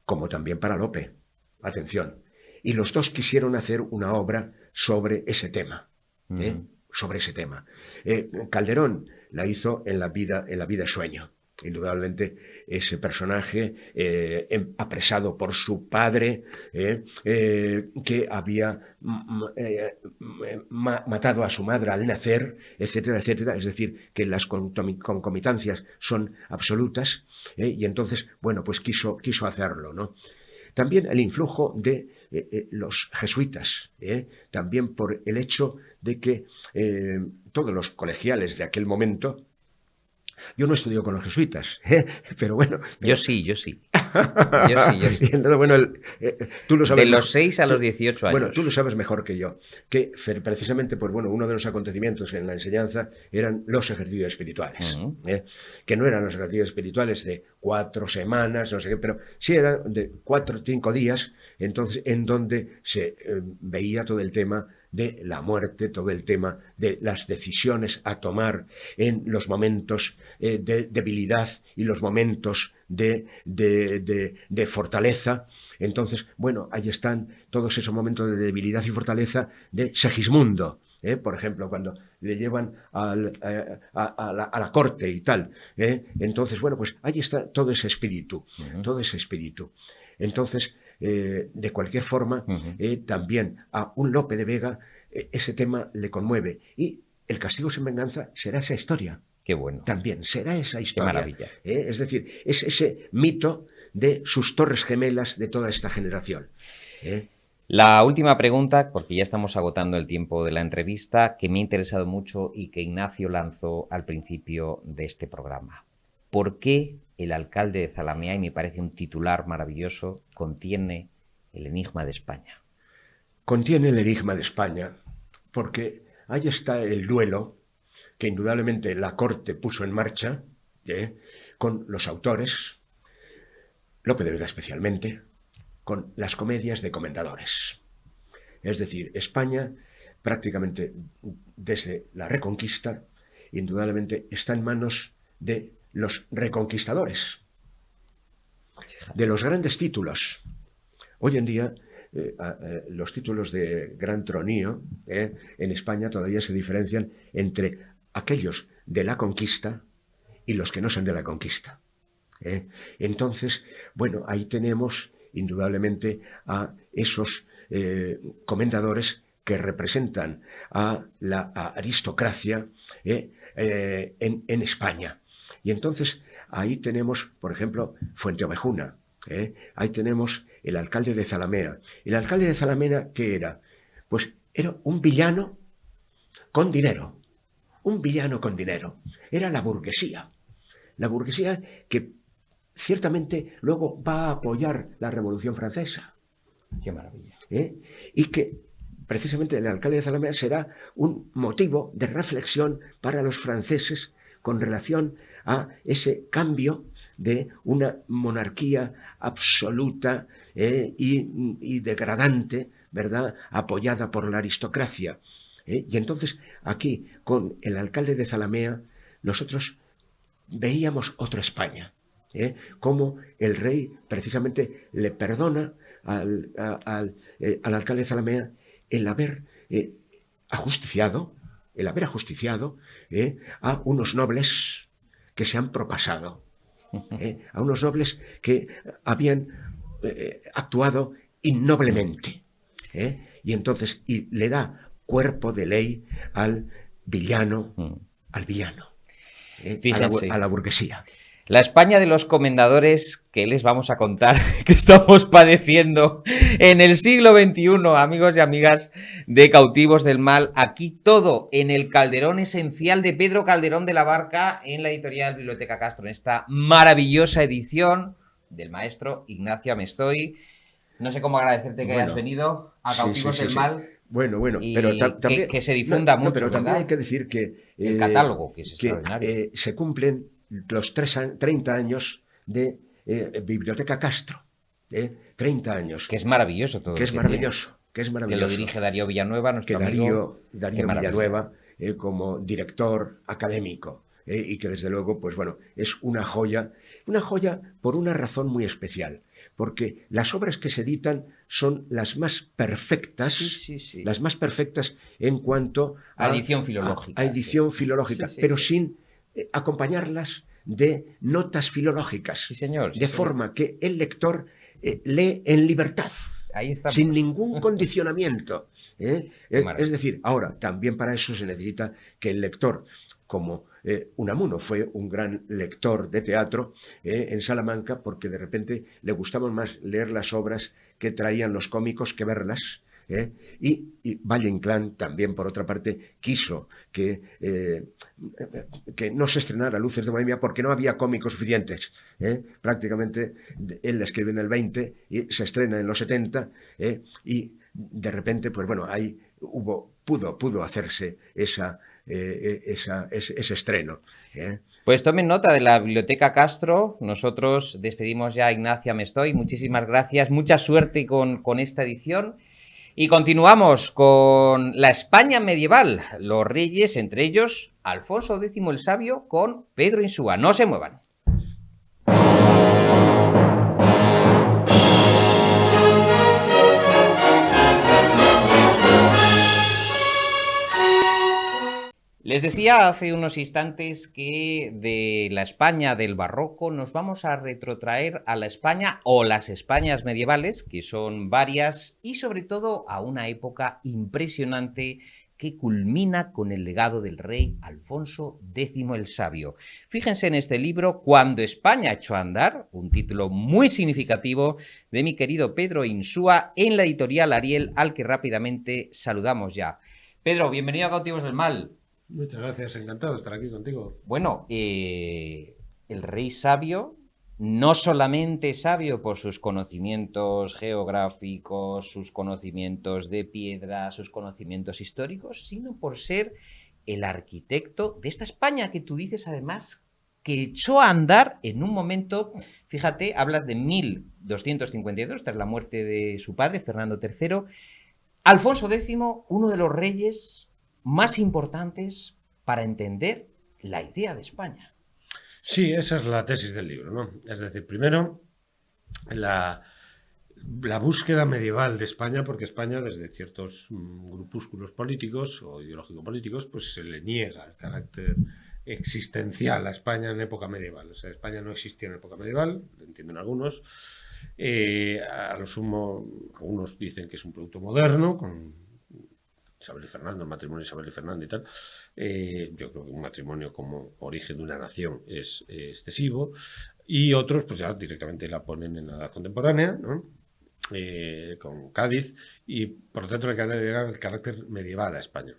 S2: como también para Lope. Atención. Y los dos quisieron hacer una obra sobre ese tema. Sobre ese tema. Calderón la hizo en la vida sueño. Indudablemente ese personaje apresado por su padre, que había matado a su madre al nacer, etcétera, etcétera. Es decir, que las concomitancias son absolutas, y entonces, bueno, pues quiso hacerlo, ¿no? También el influjo de los jesuitas, también por el hecho de que todos los colegiales de aquel momento. Yo no estudio con los jesuitas, pero bueno.
S1: Yo sí. Yo sí.
S2: Entonces, bueno, tú lo sabes.
S1: De los 6 a los 18 años.
S2: Bueno, tú lo sabes mejor que yo, que precisamente, pues bueno, uno de los acontecimientos en la enseñanza eran los ejercicios espirituales, que no eran los ejercicios espirituales de 4 semanas, no sé qué, pero sí eran de 4 o 5 días, entonces, en donde se veía todo el tema de la muerte, todo el tema de las decisiones a tomar en los momentos de debilidad y los momentos de fortaleza. Entonces, bueno, ahí están todos esos momentos de debilidad y fortaleza de Segismundo. Por ejemplo, cuando le llevan a la corte y tal. Entonces, bueno, pues ahí está todo ese espíritu, todo ese espíritu. Entonces, de cualquier forma, también a un Lope de Vega ese tema le conmueve. Y el castigo sin venganza será esa historia.
S1: Qué bueno.
S2: También será esa historia.
S1: Qué maravilla.
S2: Es decir, es ese mito de sus torres gemelas de toda esta generación.
S1: La última pregunta, porque ya estamos agotando el tiempo de la entrevista, que me ha interesado mucho y que Ignacio lanzó al principio de este programa. ¿Por qué el alcalde de Zalamea, y me parece un titular maravilloso, contiene el enigma de España?
S2: Contiene el enigma de España porque ahí está el duelo que indudablemente la corte puso en marcha con los autores, Lope de Vega especialmente, con las comedias de comendadores. Es decir, España prácticamente desde la Reconquista indudablemente está en manos de los reconquistadores, de los grandes títulos. Hoy en día los títulos de gran tronío en España todavía se diferencian entre aquellos de la conquista y los que no son de la conquista. Entonces, bueno, ahí tenemos indudablemente a esos comendadores que representan a la aristocracia en España. Y entonces ahí tenemos, por ejemplo, Fuenteovejuna. Ahí tenemos el alcalde de Zalamea. El alcalde de Zalamea, ¿qué era? Pues era un villano con dinero. Un villano con dinero. Era la burguesía. La burguesía que ciertamente luego va a apoyar la Revolución Francesa.
S1: Qué maravilla.
S2: Y que precisamente el alcalde de Zalamea será un motivo de reflexión para los franceses con relación a ese cambio de una monarquía absoluta y degradante, ¿verdad?, apoyada por la aristocracia. Y entonces aquí, con el alcalde de Zalamea, nosotros veíamos otra España, cómo el rey precisamente le perdona al alcalde de Zalamea el haber ajusticiado a unos nobles que se han propasado. a unos nobles que habían actuado innoblemente. Y entonces le da cuerpo de ley al villano,
S1: Fíjense.
S2: a la burguesía.
S1: La España de los comendadores, ¿qué les vamos a contar que estamos padeciendo en el siglo XXI, amigos y amigas de Cautivos del Mal? Aquí todo en el Calderón esencial de Pedro Calderón de la Barca, en la editorial Biblioteca Castro, en esta maravillosa edición del maestro Ignacio Amestoy. No sé cómo agradecerte que hayas venido a Cautivos del Mal.
S2: Bueno,
S1: Y
S2: pero también
S1: que se difunda mucho,
S2: pero también
S1: ¿verdad?
S2: hay que decir que
S1: el catálogo, que es extraordinario.
S2: Se cumplen los 30 años de Biblioteca Castro. 30 años.
S1: Que es maravilloso todo.
S2: Que es maravilloso. Que es maravilloso.
S1: Que lo dirige Darío Villanueva, nuestro
S2: que
S1: amigo.
S2: Darío Villanueva, como director académico. Y que desde luego, pues bueno, es una joya por una razón muy especial. Porque las obras que se editan son las más perfectas, las más perfectas en cuanto
S1: a edición filológica.
S2: A edición filológica, pero sin acompañarlas de notas filológicas.
S1: Sí, señor.
S2: De forma que el lector lee en libertad, sin ningún condicionamiento. Es decir, ahora, también para eso se necesita que el lector, como Unamuno fue un gran lector de teatro en Salamanca, porque de repente le gustaba más leer las obras que traían los cómicos que verlas. Y Valle Inclán también, por otra parte, quiso que no se estrenara Luces de Bohemia porque no había cómicos suficientes. Prácticamente él la escribe en el 20 y se estrena en los 70, y de repente, pues bueno, ahí pudo hacerse ese estreno.
S1: Pues tomen nota de la Biblioteca Castro. Nosotros despedimos ya a Ignacio Amestoy. Muchísimas gracias, mucha suerte con esta edición. Y continuamos con la España medieval, los reyes, entre ellos Alfonso X el Sabio con Pedro Insúa. No se muevan. Les decía hace unos instantes que de la España del barroco nos vamos a retrotraer a la España o las Españas medievales, que son varias, y sobre todo a una época impresionante que culmina con el legado del rey Alfonso X el Sabio. Fíjense en este libro, Cuando España echó a andar, un título muy significativo de mi querido Pedro Insúa en la editorial Ariel, al que rápidamente saludamos ya. Pedro, bienvenido a Cautivos del Mal.
S3: Muchas gracias, encantado de estar aquí contigo.
S1: Bueno, el rey sabio, no solamente sabio por sus conocimientos geográficos, sus conocimientos de piedra, sus conocimientos históricos, sino por ser el arquitecto de esta España que tú dices además que echó a andar en un momento, fíjate, hablas de 1252, tras la muerte de su padre, Fernando III, Alfonso X, uno de los reyes más importantes para entender la idea de España.
S3: Sí, esa es la tesis del libro, ¿no? Es decir, primero, la búsqueda medieval de España, porque España, desde ciertos grupúsculos políticos o ideológico-políticos, pues se le niega el carácter existencial a España en época medieval. O sea, España no existía en época medieval, lo entienden algunos. A lo sumo, algunos dicen que es un producto moderno, con Isabel y Fernando, el matrimonio de Isabel y Fernando y tal. Yo creo que un matrimonio como origen de una nación es excesivo. Y otros, pues ya directamente la ponen en la edad contemporánea, ¿no? Con Cádiz, y por lo tanto le queda el carácter medieval a España.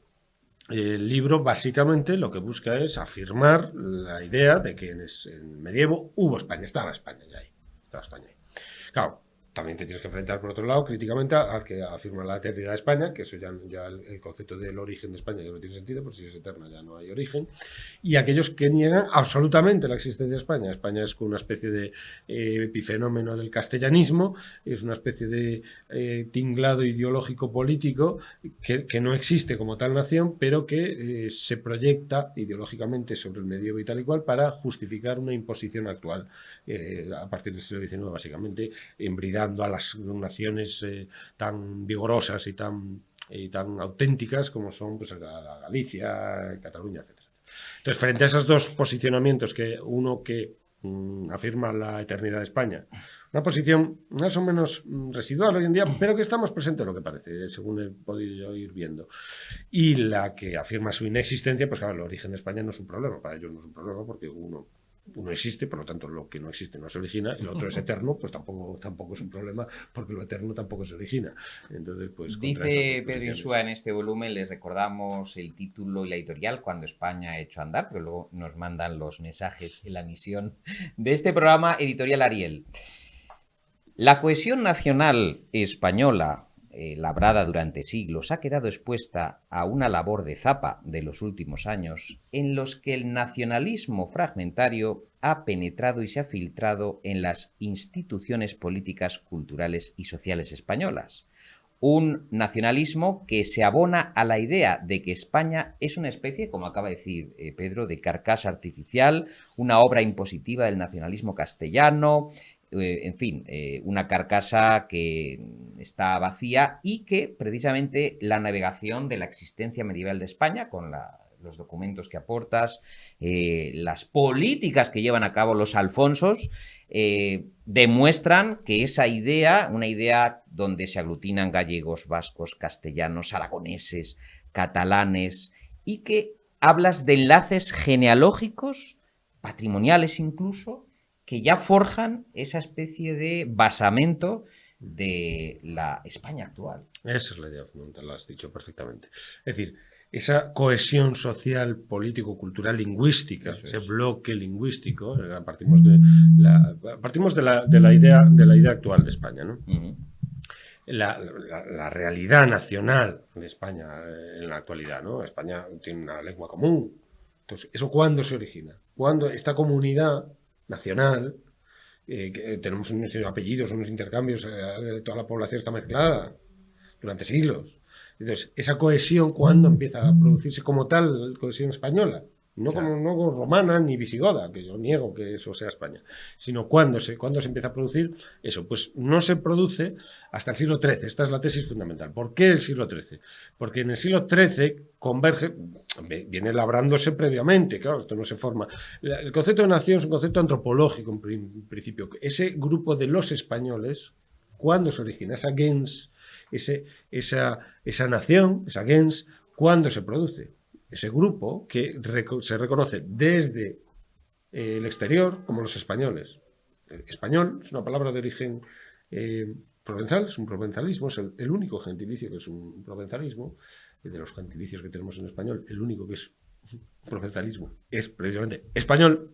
S3: El libro básicamente lo que busca es afirmar la idea de que en el medievo hubo España, estaba España ya ahí. Estaba España ahí. Claro, también te tienes que enfrentar, por otro lado, críticamente al que afirma la eternidad de España, que eso ya el concepto del origen de España ya no tiene sentido, porque si es eterna ya no hay origen, y aquellos que niegan absolutamente la existencia de España. España es una especie de epifenómeno del castellanismo, es una especie de tinglado ideológico político que no existe como tal nación, pero que se proyecta ideológicamente sobre el medievo y tal y cual para justificar una imposición actual, a partir del siglo XIX, básicamente, embridada a las naciones tan vigorosas y tan auténticas como son pues, Galicia, Cataluña, etc. Entonces, frente a esos dos posicionamientos, que uno que afirma la eternidad de España. Una posición más o menos residual hoy en día, pero que está más presente de lo que parece, según he podido ir viendo. Y la que afirma su inexistencia, pues claro, el origen de España no es un problema, para ellos no es un problema porque uno existe, por lo tanto lo que no existe no se origina, y lo otro es eterno, pues tampoco es un problema porque lo eterno tampoco se origina. Entonces, pues,
S1: dice Pedro Insúa en este volumen, les recordamos el título y la editorial, Cuando España ha hecho andar, pero luego nos mandan los mensajes en la misión de este programa, Editorial Ariel. La cohesión nacional española, labrada durante siglos, ha quedado expuesta a una labor de zapa de los últimos años, en los que el nacionalismo fragmentario ha penetrado y se ha filtrado en las instituciones políticas, culturales y sociales españolas. Un nacionalismo que se abona a la idea de que España es una especie, como acaba de decir Pedro, de carcasa artificial, una obra impositiva del nacionalismo castellano, en fin, una carcasa que está vacía y que precisamente la navegación de la existencia medieval de España, con los documentos que aportas, las políticas que llevan a cabo los alfonsos, demuestran que esa idea, una idea donde se aglutinan gallegos, vascos, castellanos, aragoneses, catalanes, y que hablas de enlaces genealógicos, patrimoniales incluso, que ya forjan esa especie de basamento de la España actual.
S3: Esa es la idea fundamental, lo has dicho perfectamente. Es decir, esa cohesión social, político, cultural, lingüística, ese bloque lingüístico, partimos de la idea actual de España, ¿no? La realidad nacional de España en la actualidad, ¿no? España tiene una lengua común. Entonces, ¿eso cuándo se origina? ¿Cuándo esta comunidad nacional, que tenemos unos apellidos, unos intercambios, toda la población está mezclada durante siglos? Entonces, esa cohesión, ¿cuándo empieza a producirse como tal, cohesión española? No
S1: Claro.
S3: como no romana ni visigoda, que yo niego que eso sea España, sino cuándo se empieza a producir eso. Pues no se produce hasta el siglo XIII. Esta es la tesis fundamental. ¿Por qué el siglo XIII? Porque en el siglo XIII converge, viene labrándose previamente, claro, esto no se forma. El concepto de nación es un concepto antropológico en principio. Ese grupo de los españoles, ¿cuándo se origina? Esa gens, esa nación, esa gens, ¿cuándo se produce? Ese grupo que se reconoce desde el exterior como los españoles. Español es una palabra de origen provenzal, es un provenzalismo, es el único gentilicio que es un provenzalismo. De los gentilicios que tenemos en español, el único que es un provenzalismo es precisamente español.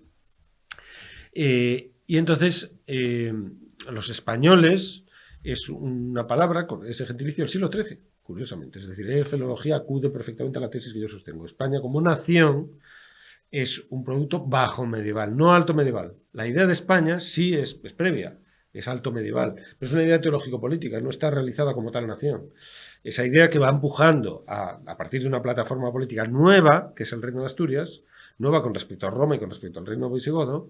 S3: Y entonces, los españoles es una palabra con ese gentilicio del siglo XIII. Curiosamente, es decir, la filología acude perfectamente a la tesis que yo sostengo. España como nación es un producto bajo medieval, no alto medieval. La idea de España sí es previa, es alto medieval, pero es una idea teológico-política, no está realizada como tal nación. Esa idea que va empujando a partir de una plataforma política nueva, que es el Reino de Asturias, nueva con respecto a Roma y con respecto al Reino visigodo,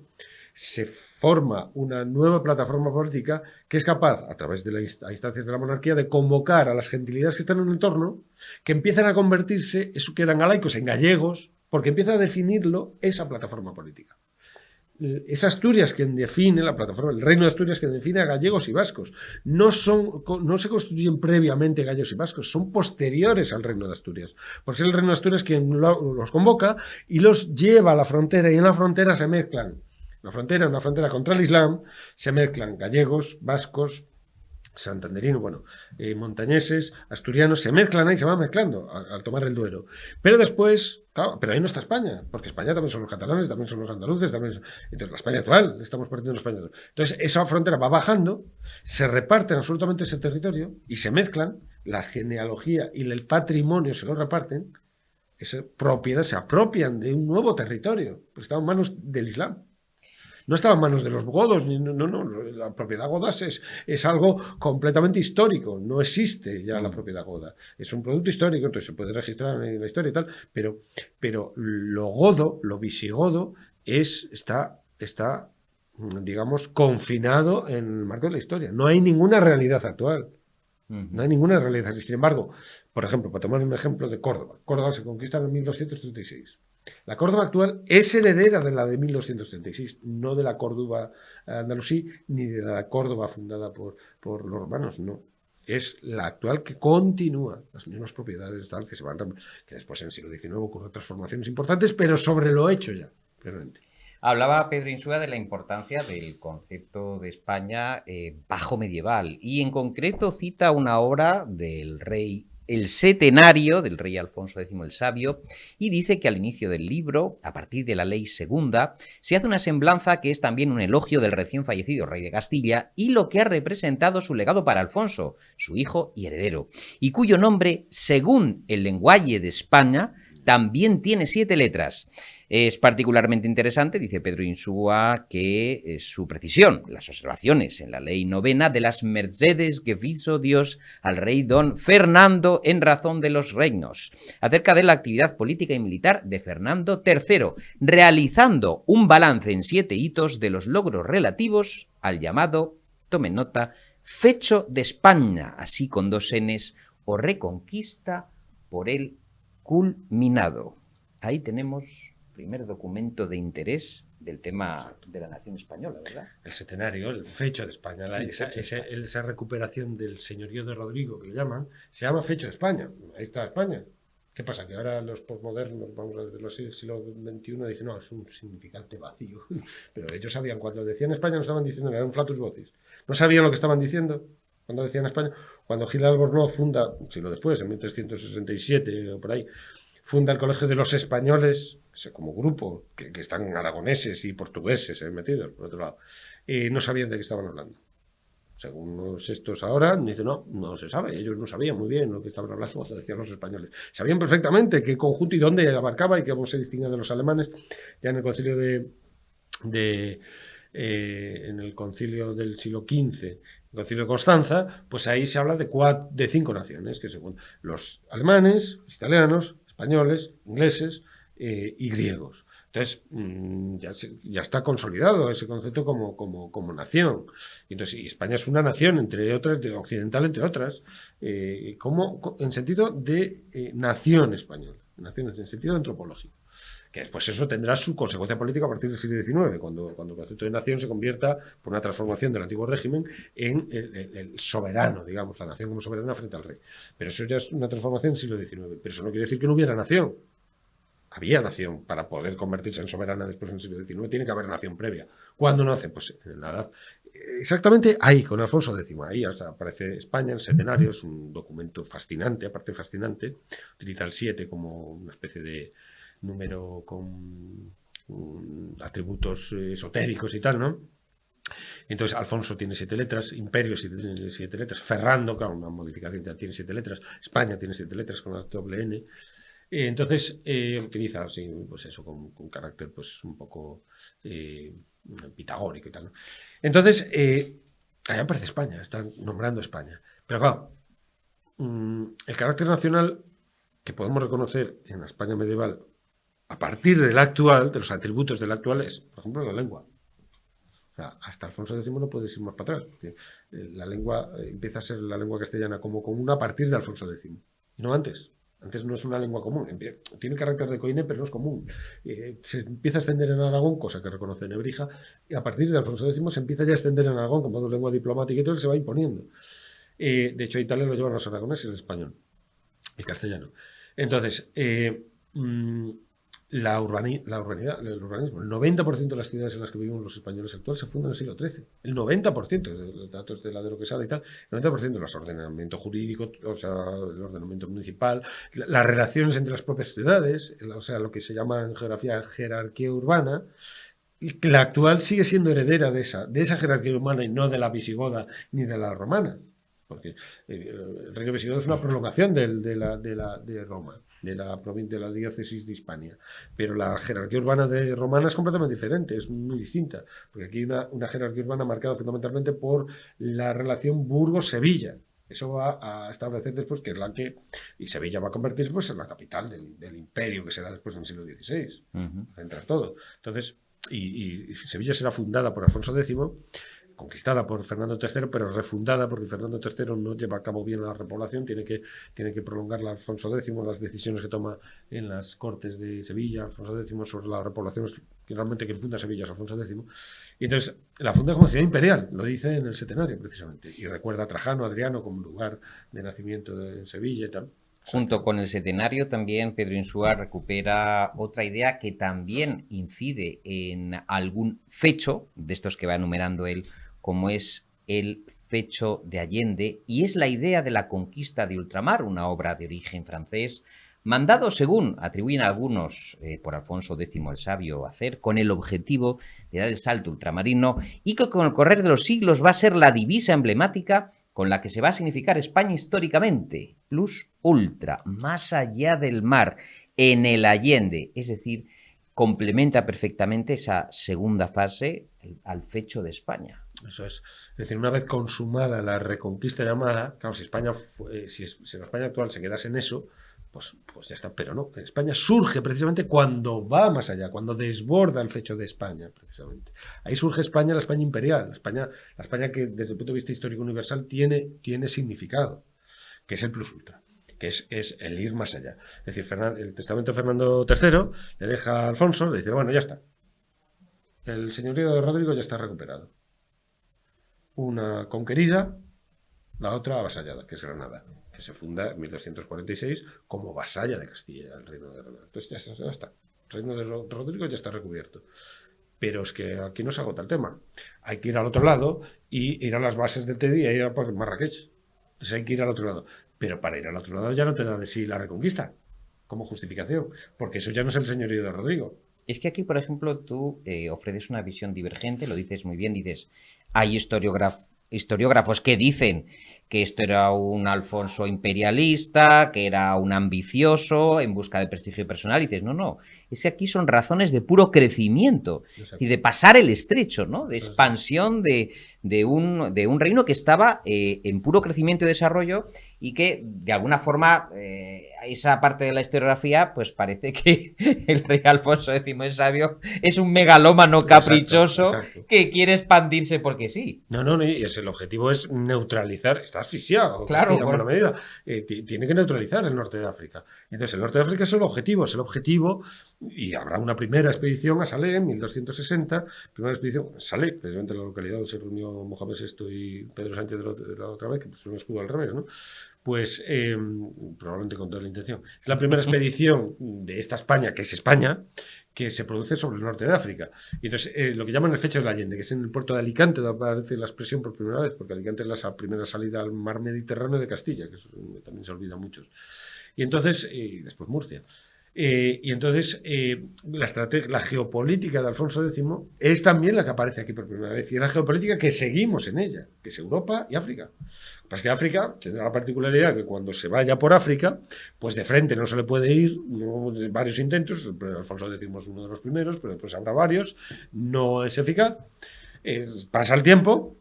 S3: se forma una nueva plataforma política que es capaz, a través de las instancias de la monarquía, de convocar a las gentilidades que están en el entorno, que empiezan a convertirse, eso que eran galaicos, en gallegos, porque empieza a definirlo esa plataforma política. Es Asturias quien define la plataforma, el Reino de Asturias quien define a gallegos y vascos. No se constituyen previamente gallegos y vascos, son posteriores al Reino de Asturias. Porque es el Reino de Asturias quien los convoca y los lleva a la frontera, y en la frontera se mezclan. Una frontera contra el Islam, se mezclan gallegos, vascos, santanderinos, montañeses, asturianos, se mezclan ahí, se van mezclando al tomar el Duero. Pero después, claro, pero ahí no está España, porque España también son los catalanes, también son los andaluces, entonces la España actual, estamos partiendo de España actual. Entonces esa frontera va bajando, se reparten absolutamente ese territorio y se mezclan, la genealogía y el patrimonio se lo reparten, esa propiedad se apropian de un nuevo territorio, porque estaba en manos del Islam. No estaba en manos de los godos, no, la propiedad goda es algo completamente histórico, no existe ya la propiedad goda, es un producto histórico, entonces se puede registrar en la historia y tal, pero lo godo, lo visigodo, está, digamos, confinado en el marco de la historia, no hay ninguna realidad actual, no hay ninguna realidad, sin embargo, por ejemplo, para tomar un ejemplo de Córdoba se conquista en 1236. La Córdoba actual es heredera de la de 1236, no de la Córdoba andalusí, ni de la Córdoba fundada por los romanos, no. Es la actual que continúa, las mismas propiedades tal, que después en el siglo XIX ocurren transformaciones importantes, pero sobre lo hecho ya, realmente.
S1: Hablaba Pedro Insúa de la importancia del concepto de España bajo medieval y en concreto cita una obra del rey El Setenario, del rey Alfonso X el Sabio, y dice que al inicio del libro, a partir de la Ley Segunda, se hace una semblanza que es también un elogio del recién fallecido rey de Castilla y lo que ha representado su legado para Alfonso, su hijo y heredero, y cuyo nombre, según el lenguaje de España, también tiene 7 letras. Es particularmente interesante, dice Pedro Insúa, que su precisión, las observaciones en la ley novena de las mercedes que hizo Dios al rey don Fernando en razón de los reinos, acerca de la actividad política y militar de Fernando III, realizando un balance en 7 hitos de los logros relativos al llamado, tomen nota, fecho de España, así con 2 Ns, o reconquista por el culminado. Ahí tenemos primer documento de interés del tema de la nación española, ¿verdad?
S3: El Setenario, el fecho de España, esa recuperación del señorío de Rodrigo, que le llaman, se llama fecho de España. Ahí está España. ¿Qué pasa? Que ahora los posmodernos, vamos a decirlo así, del siglo XXI, dicen, no, es un significante vacío. Pero ellos sabían, cuando decían España, no estaban diciendo, era un flatus vocis. No sabían lo que estaban diciendo cuando decían España. Cuando Gil Albornoz funda, un siglo después, en 1367 o por ahí, funda el Colegio de los Españoles, como grupo, que están aragoneses y portugueses metidos, por otro lado, no sabían de qué estaban hablando. Según estos ahora, dicen, no se sabe, ellos no sabían muy bien lo que estaban hablando cuando decían los españoles. Sabían perfectamente qué conjunto y dónde abarcaba y cómo se distinguía de los alemanes, ya en el concilio en el concilio del siglo XV, el concilio de Constanza, pues ahí se habla de 5 naciones, que según los alemanes, los italianos, españoles, ingleses y griegos. Entonces, ya está consolidado ese concepto como nación. Entonces, y España es una nación, entre otras, occidental, entre otras, en sentido de nación española, nación en sentido antropológico. Que después eso tendrá su consecuencia política a partir del siglo XIX, cuando el concepto de nación se convierta, por una transformación del antiguo régimen, en el soberano, digamos, la nación como soberana frente al rey. Pero eso ya es una transformación del siglo XIX. Pero eso no quiere decir que no hubiera nación. Había nación para poder convertirse en soberana después en el siglo XIX. Tiene que haber nación previa. ¿Cuándo nace? Pues en la edad. Exactamente ahí, con Alfonso X. Ahí aparece España, el Setenario. Es un documento fascinante, aparte fascinante. Utiliza el 7 como una especie de número con atributos esotéricos y tal, ¿no? Entonces Alfonso tiene 7 letras, Imperio tiene 7 letras, Ferrando, claro, una modificación ya tiene 7 letras, España tiene 7 letras con la doble N. Entonces utiliza así, pues eso, con carácter pues un poco pitagórico y tal, ¿no? Entonces ahí aparece España, están nombrando España. Pero claro, el carácter nacional que podemos reconocer en la España medieval a partir del actual, de los atributos del actual, es, por ejemplo, la lengua. O sea, hasta Alfonso X no puedes ir más para atrás, porque la lengua empieza a ser la lengua castellana como común a partir de Alfonso X, y no antes. Antes no es una lengua común, tiene carácter de coine, pero no es común. Se empieza a extender en Aragón, cosa que reconoce Nebrija, y a partir de Alfonso X se empieza ya a extender en Aragón como lengua diplomática y todo, se va imponiendo. De hecho, a Italia lo llevan los aragoneses, el español, el castellano. Entonces, el urbanismo, el 90% de las ciudades en las que vivimos los españoles actuales se fundan en el siglo XIII. El 90% de los datos de Ladero Quesada y tal, el 90% de los ordenamientos jurídicos, o sea, el ordenamiento municipal, las relaciones entre las propias ciudades, o sea, lo que se llama en geografía jerarquía urbana, y que la actual sigue siendo heredera de esa jerarquía urbana y no de la visigoda ni de la romana. Porque el reino visigodo es una prolongación de Roma, de la provincia, de la diócesis de Hispania, pero la jerarquía urbana de romana es completamente diferente, es muy distinta, porque aquí hay una jerarquía urbana marcada fundamentalmente por la relación Burgos-Sevilla. Eso va a establecer después que es la que, y Sevilla va a convertirse pues, en la capital del imperio que será después en el siglo XVI, centrar todo. Entonces, y Sevilla será fundada por Alfonso X, conquistada por Fernando III, pero refundada porque Fernando III no lleva a cabo bien la repoblación, tiene que prolongarla Alfonso X, las decisiones que toma en las Cortes de Sevilla, Alfonso X sobre la repoblación, realmente quien funda Sevilla es Alfonso X, y entonces la funda como ciudad imperial, lo dice en el Setenario precisamente, y recuerda a Trajano, Adriano como lugar de nacimiento de Sevilla y tal.
S1: Junto con el Setenario también Pedro Insúa recupera otra idea que también incide en algún fecho de estos que va enumerando él, como es el fecho de Allende, y es la idea de la conquista de ultramar, una obra de origen francés, mandado, según atribuyen algunos, por Alfonso X el Sabio hacer, con el objetivo de dar el salto ultramarino y que con el correr de los siglos va a ser la divisa emblemática con la que se va a significar España históricamente, plus ultra, más allá del mar, en el Allende, es decir, complementa perfectamente esa segunda fase al fecho de España.
S3: Eso es. Es decir, una vez consumada la reconquista llamada, claro, si España, si la España actual se quedase en eso, pues ya está, pero no. España surge precisamente cuando va más allá, cuando desborda el fecho de España, precisamente. Ahí surge España, la España imperial, la España que desde el punto de vista histórico universal tiene significado, que es el plus ultra, que es el ir más allá. Es decir, el testamento de Fernando III le deja a Alfonso, le dice, bueno, ya está. El señorío de Rodrigo ya está recuperado. Una conquerida, la otra avasallada, que es Granada, que se funda en 1246 como vasalla de Castilla, el reino de Granada. Entonces ya está. El reino de Rodrigo ya está recubierto. Pero es que aquí no se agota el tema. Hay que ir al otro lado y ir a las bases del Teide y ir a Marrakech. Entonces hay que ir al otro lado. Pero para ir al otro lado ya no te da de sí la reconquista como justificación, porque eso ya no es el señorío de Rodrigo.
S1: Es que aquí, por ejemplo, tú ofreces una visión divergente, lo dices muy bien, dices, hay historiógrafos que dicen que esto era un Alfonso imperialista, que era un ambicioso en busca de prestigio personal, y dices, no, es que aquí son razones de puro crecimiento y de pasar el estrecho, ¿no? De expansión de un reino que estaba en puro crecimiento y desarrollo y que, de alguna forma, esa parte de la historiografía, pues parece que el rey Alfonso X el Sabio es un megalómano caprichoso que quiere expandirse porque sí.
S3: No, y el objetivo es neutralizar, está asfixiado,
S1: claro,
S3: en buena medida. Tiene que neutralizar el norte de África. Entonces, el norte de África es el objetivo, y habrá una primera expedición a Salé en 1260, primera expedición a Salé, precisamente en la localidad donde se reunió Mohamed VI y Pedro Sánchez de la otra vez, que puso un escudo al revés, ¿no? Pues probablemente con toda la intención. Es la primera expedición de esta España, que es España, que se produce sobre el norte de África. Y entonces, lo que llaman el fecho de Allende, que es en el puerto de Alicante, aparece la expresión por primera vez, porque Alicante es la primera salida al mar Mediterráneo de Castilla, que eso también se olvida a muchos. Y entonces, después Murcia. Y entonces, la geopolítica de Alfonso X es también la que aparece aquí por primera vez. Y es la geopolítica que seguimos en ella, que es Europa y África. Lo que pasa es que África tendrá la particularidad que cuando se vaya por África, pues de frente no se le puede ir, varios intentos, Alfonso X es uno de los primeros, pero después habrá varios, no es eficaz, pasa el tiempo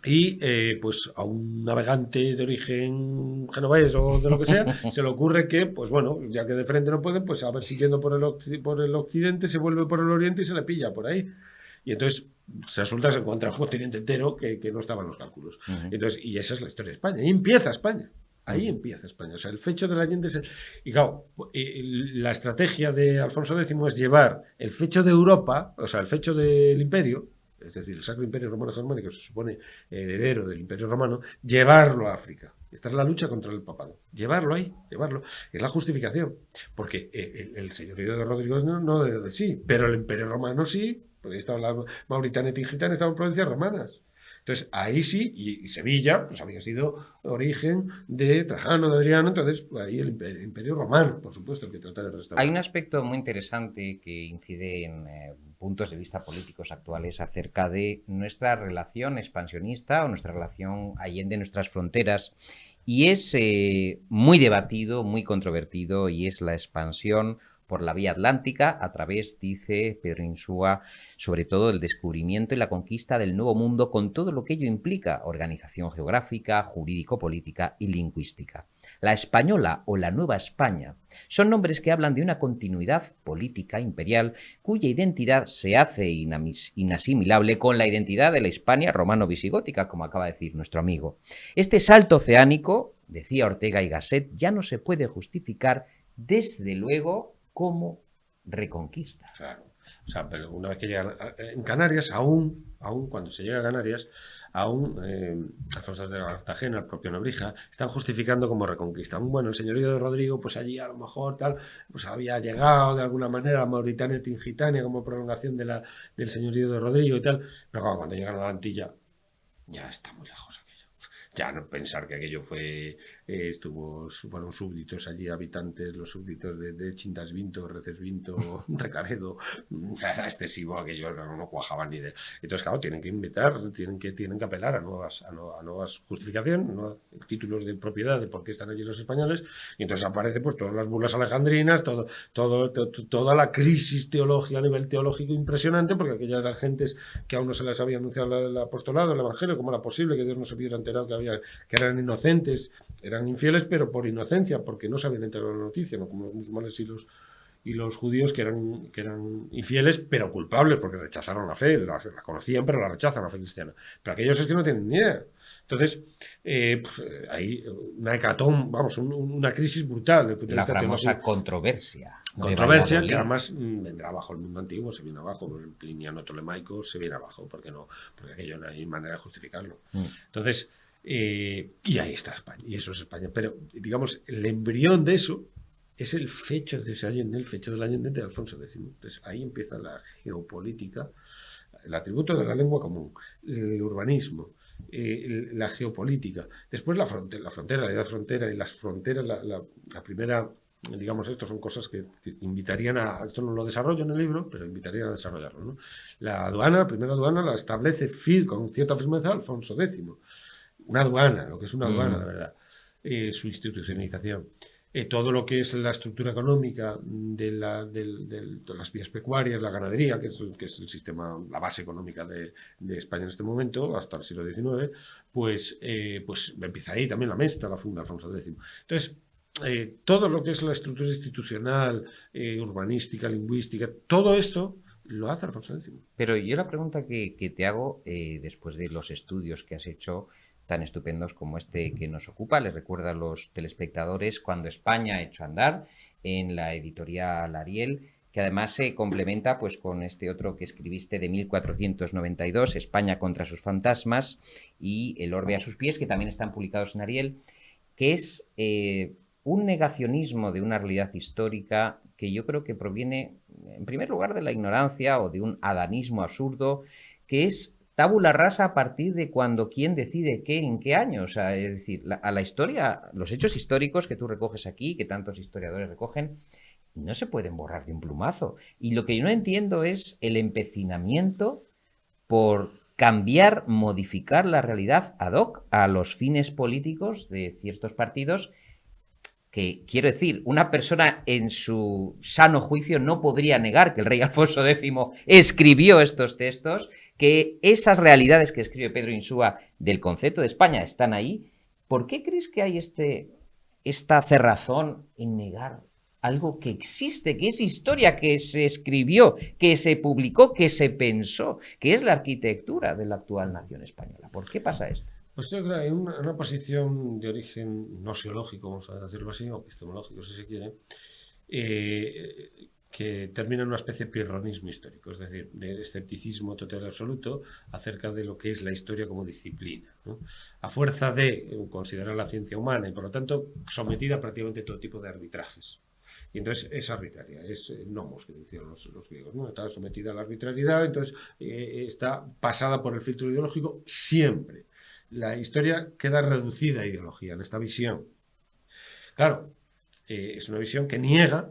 S3: y pues a un navegante de origen genovés o de lo que sea, se le ocurre que, pues bueno, ya que de frente no pueden, pues a ver si yendo por el occidente se vuelve por el oriente y se le pilla por ahí. Y entonces se resulta que se encuentra un continente entero que no estaba en los cálculos. Entonces, y esa es la historia de España. Ahí empieza España. Ahí empieza España. O sea, el fecho de la Allende es el... Y claro, la estrategia de Alfonso X es llevar el fecho de Europa, o sea, el fecho del imperio, es decir, el Sacro Imperio Romano Germánico, se supone heredero del Imperio Romano, llevarlo a África. Esta es la lucha contra el papado. Llevarlo ahí, llevarlo. Es la justificación. Porque el señorío de Rodrigo no de sí, pero el Imperio Romano sí, porque estaba la Mauritania y Gitana, estaban provincias romanas. Entonces, ahí sí, y Sevilla, pues había sido origen de Trajano, de Adriano, entonces ahí el imperio romano, por supuesto, el que trata de restaurar.
S1: Hay un aspecto muy interesante que incide en puntos de vista políticos actuales acerca de nuestra relación expansionista o nuestra relación allende nuestras fronteras, y es muy debatido, muy controvertido, y es la expansión por la vía atlántica, a través, dice Pedro Insúa, sobre todo el descubrimiento y la conquista del Nuevo Mundo con todo lo que ello implica, organización geográfica, jurídico-política y lingüística. la española o la Nueva España, son nombres que hablan de una continuidad política imperial cuya identidad se hace inasimilable con la identidad de la Hispania romano-visigótica, como acaba de decir nuestro amigo. Este salto oceánico, decía Ortega y Gasset, ya no se puede justificar, desde luego, como reconquista.
S3: Claro. O sea, pero una vez que llegan en Canarias, aún cuando se llega a Canarias, aún Alfonso de Cartagena, el propio Nebrija, están justificando como reconquista. Bueno, el señorío de Rodrigo, pues allí a lo mejor tal, pues había llegado de alguna manera a Mauritania Tingitania como prolongación del señorío de Rodrigo y tal, pero claro, cuando llegan a la Antilla, ya está muy lejos aquello. Ya no pensar que aquello fueron súbditos allí, habitantes, los súbditos de Chintasvinto, Recesvinto, Recaredo, era excesivo aquello, no cuajaban ni de. Entonces, claro, tienen que inventar, tienen que apelar a nuevas justificaciones, nuevos títulos de propiedad de por qué están allí los españoles, y entonces aparece pues todas las burlas alejandrinas, toda la crisis teológica a nivel teológico impresionante, porque aquellas eran gentes que aún no se les había anunciado el apostolado, el evangelio, cómo era posible que Dios no se hubiera enterado que eran inocentes, eran infieles, pero por inocencia, porque no se habían enterado de la noticia, no como los musulmanes y los judíos que eran infieles, pero culpables, porque rechazaron la fe, la conocían, pero la rechazan, la fe cristiana. Pero aquellos es que no tienen ni idea. Entonces, hay una hecatombe, vamos, una crisis brutal.
S1: La famosa controversia.
S3: Controversia que además vendrá abajo el mundo antiguo, se viene abajo, el pliniano tolemaico se viene abajo, porque aquello no hay manera de justificarlo. Entonces, y ahí está España, y eso es España. Pero, digamos, el embrión de eso es el fecho de ese Allende, el fecho del Allende de Alfonso X. Entonces, ahí empieza la geopolítica, el atributo de la lengua común, el urbanismo, la geopolítica. Después la frontera, la idea de frontera y las fronteras, la primera, digamos, esto son cosas que invitarían esto no lo desarrollo en el libro, pero invitarían a desarrollarlo, ¿no? La primera aduana la establece con cierta firmeza Alfonso X. Una aduana, lo que es una aduana, de verdad, su institucionalización. Todo lo que es la estructura económica de las vías pecuarias, la ganadería, que es el sistema, la base económica de España en este momento, hasta el siglo XIX, pues empieza ahí también la Mesta, la funda Alfonso X. Entonces, todo lo que es la estructura institucional, urbanística, lingüística, todo esto lo hace Alfonso X.
S1: Pero yo la pregunta que te hago, después de los estudios que has hecho, tan estupendos como este que nos ocupa, les recuerdo a los telespectadores Cuando España ha hecho andar, en la editorial Ariel, que además se complementa pues con este otro que escribiste de 1492, España contra sus fantasmas, y El orbe a sus pies, que también están publicados en Ariel, que es un negacionismo de una realidad histórica que yo creo que proviene, en primer lugar, de la ignorancia o de un adanismo absurdo, que es tabula rasa a partir de cuando quién decide qué, en qué año. O sea, es decir, a la historia, los hechos históricos que tú recoges aquí, que tantos historiadores recogen, no se pueden borrar de un plumazo. Y lo que yo no entiendo es el empecinamiento por cambiar, modificar la realidad ad hoc a los fines políticos de ciertos partidos, que, quiero decir, una persona en su sano juicio no podría negar que el rey Alfonso X escribió estos textos, que esas realidades que escribe Pedro Insúa del concepto de España están ahí. ¿Por qué crees que hay esta cerrazón en negar algo que existe, que es historia, que se escribió, que se publicó, que se pensó, que es la arquitectura de la actual nación española? ¿Por qué pasa esto?
S3: Pues yo creo que hay una posición de origen nosiológico, vamos a decirlo así, o epistemológico, si se quiere, que termina en una especie de pirronismo histórico, es decir, de escepticismo total y absoluto acerca de lo que es la historia como disciplina, ¿no? A fuerza de considerar la ciencia humana y, por lo tanto, sometida a prácticamente todo tipo de arbitrajes. Y entonces es arbitraria, es nomos, que decían los griegos, ¿no? Está sometida a la arbitrariedad, entonces está pasada por el filtro ideológico siempre. La historia queda reducida a ideología en esta visión. Claro, es una visión que niega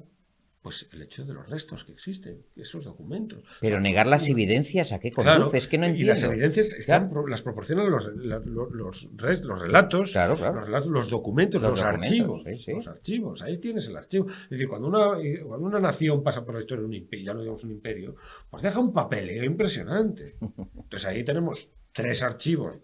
S3: pues el hecho de los restos que existen, esos documentos.
S1: Pero negar las evidencias, ¿a qué conduce?
S3: Claro,
S1: es que no entiendo.
S3: Y las evidencias están,
S1: claro,
S3: las proporcionan los relatos,
S1: claro.
S3: los documentos, los archivos.
S1: Sí.
S3: Los archivos, ahí tienes el archivo. Es decir, cuando una nación pasa por la historia de un imperio, ya no digamos un imperio, pues deja un papeleo impresionante. Entonces ahí tenemos 3 archivos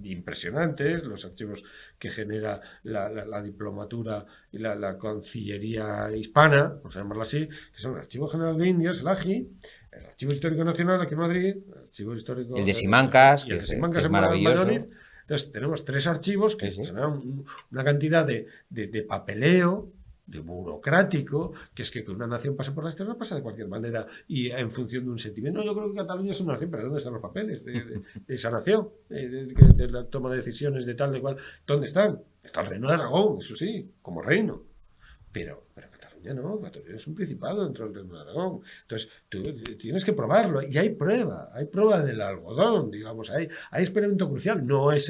S3: impresionantes, los archivos que genera la diplomatura y la Cancillería hispana, por llamarlo así, que son el Archivo General de Indias, el AGI, el Archivo Histórico Nacional aquí en Madrid, el Archivo Histórico
S1: El de Simancas,
S3: y el
S1: que
S3: de
S1: que
S3: Simancas
S1: es
S3: en
S1: maravilloso.
S3: Valladolid. Entonces tenemos 3 archivos que
S1: Sí, sí.
S3: generan una cantidad de papeleo, de burocrático, que es que una nación pase por la historia no pasa de cualquier manera y en función de un sentimiento. No, yo creo que Cataluña es una nación, pero ¿dónde están los papeles de esa nación? De la toma de decisiones de tal, de cual. ¿Dónde están? Está el Reino de Aragón, eso sí, como reino. Pero Cataluña no, Cataluña es un principado dentro del Reino de Aragón. Entonces, tú tienes que probarlo. Y hay prueba del algodón, digamos, hay experimento crucial. No es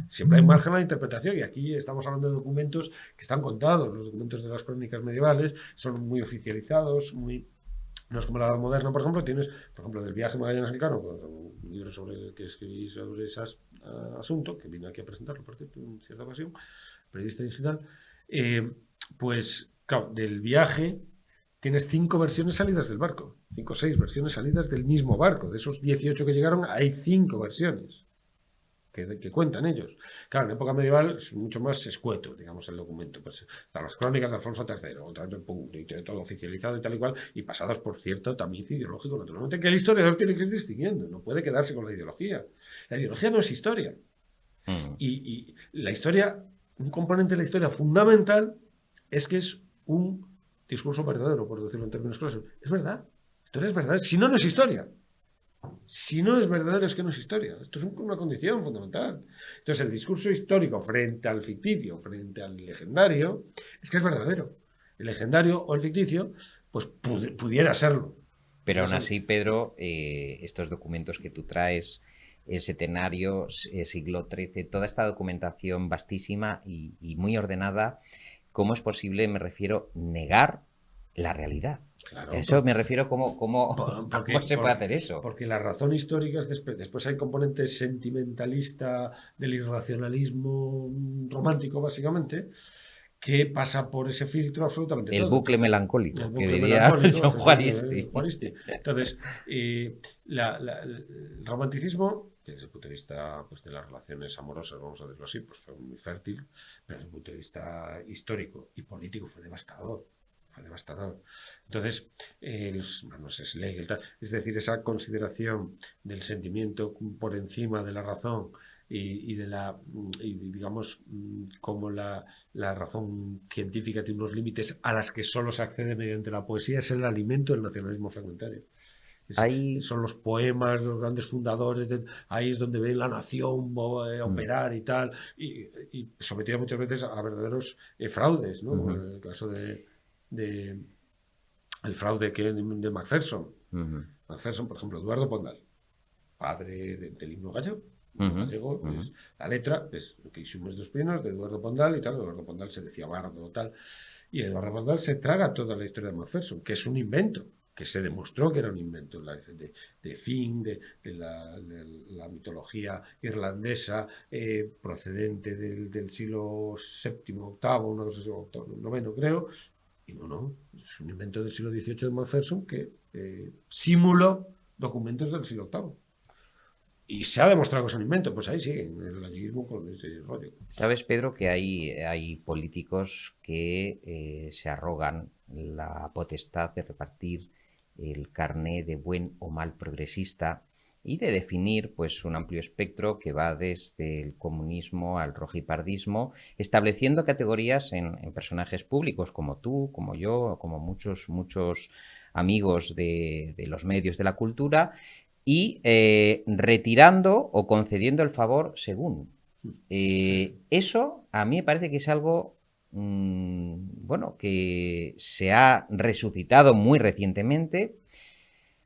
S3: siempre hay margen a la interpretación. Y aquí estamos hablando de documentos que están contados. Los documentos de las crónicas medievales son muy oficializados, muy. No es como la Edad Moderna, por ejemplo, tienes, por ejemplo, del viaje Magallanes Elcano, un libro que escribí sobre ese asunto, que vine aquí a presentarlo, por cierto, en cierta ocasión, periodista digital, pues, claro, del viaje tienes 5 versiones salidas del barco, 5 o 6 versiones salidas del mismo barco. De esos 18 que llegaron, hay 5 versiones que cuentan ellos. Claro, en época medieval es mucho más escueto, digamos, el documento. Pues están las crónicas de Alfonso III, y todo oficializado y tal y cual, y pasados por cierto tamiz ideológico, naturalmente, que el historiador tiene que ir distinguiendo, no puede quedarse con la ideología. La ideología no es historia. Y la historia, un componente de la historia fundamental es que es un discurso verdadero, por decirlo en términos clásicos. Es verdad. Historia es verdad. Si no, no es historia. Si no es verdadero, es que no es historia. Esto es una condición fundamental. Entonces, el discurso histórico frente al ficticio, frente al legendario, es que es verdadero. El legendario o el ficticio, pues pudiera serlo.
S1: Pero aún así, Pedro, estos documentos que tú traes, el Setenario, siglo XIII, toda esta documentación vastísima y muy ordenada, ¿cómo es posible, me refiero, negar la realidad?
S3: Claro,
S1: Eso me refiero, ¿cómo se puede hacer eso?
S3: Porque la razón histórica es después hay componente sentimentalista del irracionalismo romántico, básicamente, que pasa por ese filtro absolutamente
S1: El
S3: todo.
S1: bucle melancólico,
S3: El
S1: que
S3: bucle
S1: diría
S3: melancólico,
S1: San Juaristi.
S3: Juaristi. Entonces, el romanticismo, desde el punto de vista pues, de las relaciones amorosas, vamos a decirlo así, pues fue muy fértil, pero desde el punto de vista histórico y político fue devastador. Fue devastador. Entonces, los hermanos Schlegel, es decir, esa consideración del sentimiento por encima de la razón y digamos, como la razón científica tiene unos límites a las que solo se accede mediante la poesía, es el alimento del nacionalismo fragmentario. Son los poemas de los grandes fundadores, ahí es donde ve la nación operar y tal, y sometida muchas veces a verdaderos fraudes, ¿no? Como en el caso de el fraude de Macpherson. Macpherson, por ejemplo, Eduardo Pondal, padre del himno gallego. Gallego, pues, la letra es lo que hicimos dos pinos de Eduardo Pondal y tal. Eduardo Pondal se decía bardo tal. Y Eduardo Pondal se traga toda la historia de Macpherson, que es un invento, que se demostró que era un invento de Finn, de la mitología irlandesa procedente del siglo VII, VIII, no sé, IX creo. Y no, es un invento del siglo XVIII de Macpherson que simuló documentos del siglo VIII. Y se ha demostrado que es un invento, pues ahí sigue, el galleguismo con ese rollo.
S1: Sabes, Pedro, que hay políticos que se arrogan la potestad de repartir el carné de buen o mal progresista y de definir pues un amplio espectro que va desde el comunismo al rojipardismo, estableciendo categorías en personajes públicos como tú, como yo, como muchos amigos de los medios de la cultura, y retirando o concediendo el favor según. Eso a mí me parece que es algo bueno, que se ha resucitado muy recientemente,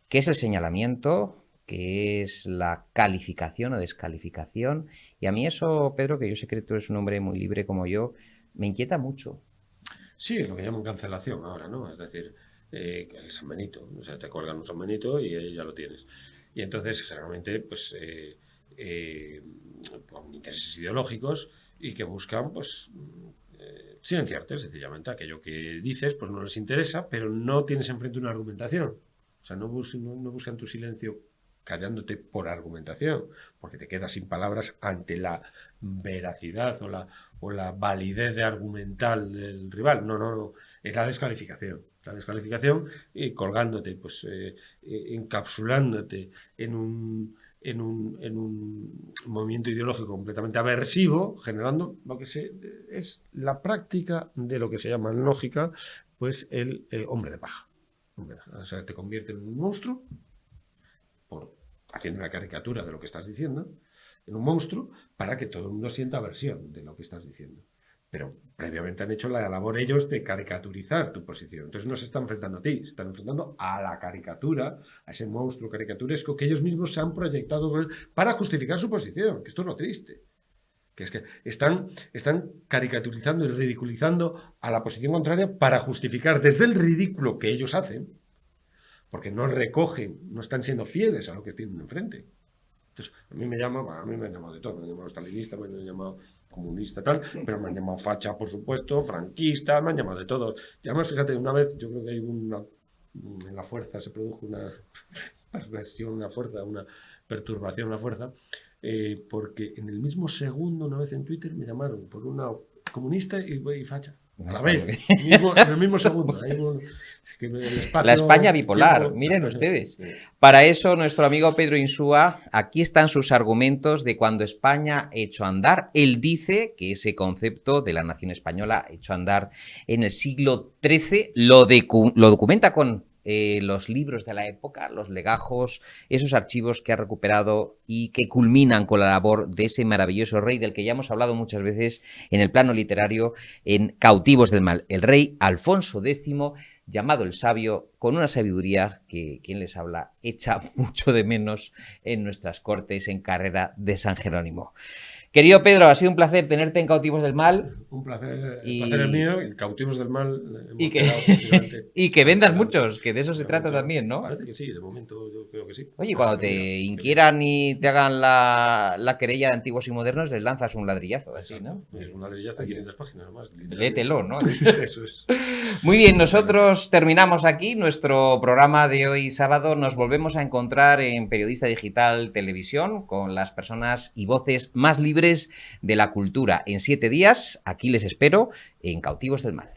S1: que es el señalamiento, que es la calificación o descalificación. Y a mí eso, Pedro, que yo sé que tú eres un hombre muy libre como yo, me inquieta mucho.
S3: Sí, es lo que llaman cancelación ahora, ¿no? Es decir, el San Benito, o sea, te cuelgan un San Benito y ahí ya lo tienes. Y entonces, generalmente, pues, con intereses ideológicos y que buscan, pues, silenciarte, sencillamente. Aquello que dices, pues no les interesa, pero no tienes enfrente una argumentación. O sea, no buscan tu silencio callándote por argumentación, porque te quedas sin palabras ante la veracidad o la validez de argumental del rival. No, no, no, es la descalificación. La descalificación y colgándote, pues encapsulándote en un movimiento ideológico completamente aversivo, generando lo que es la práctica de lo que se llama en lógica, pues el hombre de paja. O sea, te convierte en un monstruo, haciendo una caricatura de lo que estás diciendo, en un monstruo, para que todo el mundo sienta aversión de lo que estás diciendo. Pero previamente han hecho la labor ellos de caricaturizar tu posición. Entonces no se están enfrentando a ti, se están enfrentando a la caricatura, a ese monstruo caricaturesco que ellos mismos se han proyectado para justificar su posición, que esto es lo triste. Que es que están caricaturizando y ridiculizando a la posición contraria para justificar desde el ridículo que ellos hacen, porque no recogen, no están siendo fieles a lo que tienen enfrente. Entonces, a mí me han llamado de todo, me han llamado stalinista, me han llamado comunista, tal, pero me han llamado facha, por supuesto, franquista, me han llamado de todo. Y además, fíjate, una vez, yo creo que hay en la fuerza se produjo una perversión, una fuerza, una perturbación en la fuerza, porque en el mismo segundo, una vez en Twitter, me llamaron por una comunista y facha. A la vez, en el mismo segundo.
S1: La España bipolar, miren ustedes. Para eso, nuestro amigo Pedro Insúa, aquí están sus argumentos de cuando España echó a andar. Él dice que ese concepto de la nación española echó a andar en el siglo XIII, lo documenta con los libros de la época, los legajos, esos archivos que ha recuperado y que culminan con la labor de ese maravilloso rey del que ya hemos hablado muchas veces en el plano literario en Cautivos del Mal, el rey Alfonso X, llamado el Sabio, con una sabiduría que quien les habla echa mucho de menos en nuestras cortes en Carrera de San Jerónimo. Querido Pedro, ha sido un placer tenerte en Cautivos del Mal.
S3: Un placer, el placer es mío, en Cautivos del Mal.
S1: Y que vendas muchos, que de eso se trata también, ¿no?
S3: Parece que sí, de momento yo creo que sí.
S1: Oye, cuando te inquieran y te hagan la querella de antiguos y modernos, les lanzas un ladrillazo, así, ¿no?
S3: Es un ladrillazo de 500 páginas más.
S1: Léetelo, ¿no?
S3: Eso es.
S1: Muy bien, nosotros terminamos aquí nuestro programa de hoy sábado. Nos volvemos a encontrar en Periodista Digital Televisión con las personas y voces más libres de la cultura. En 7 días, aquí les espero en Cautivos del Mal.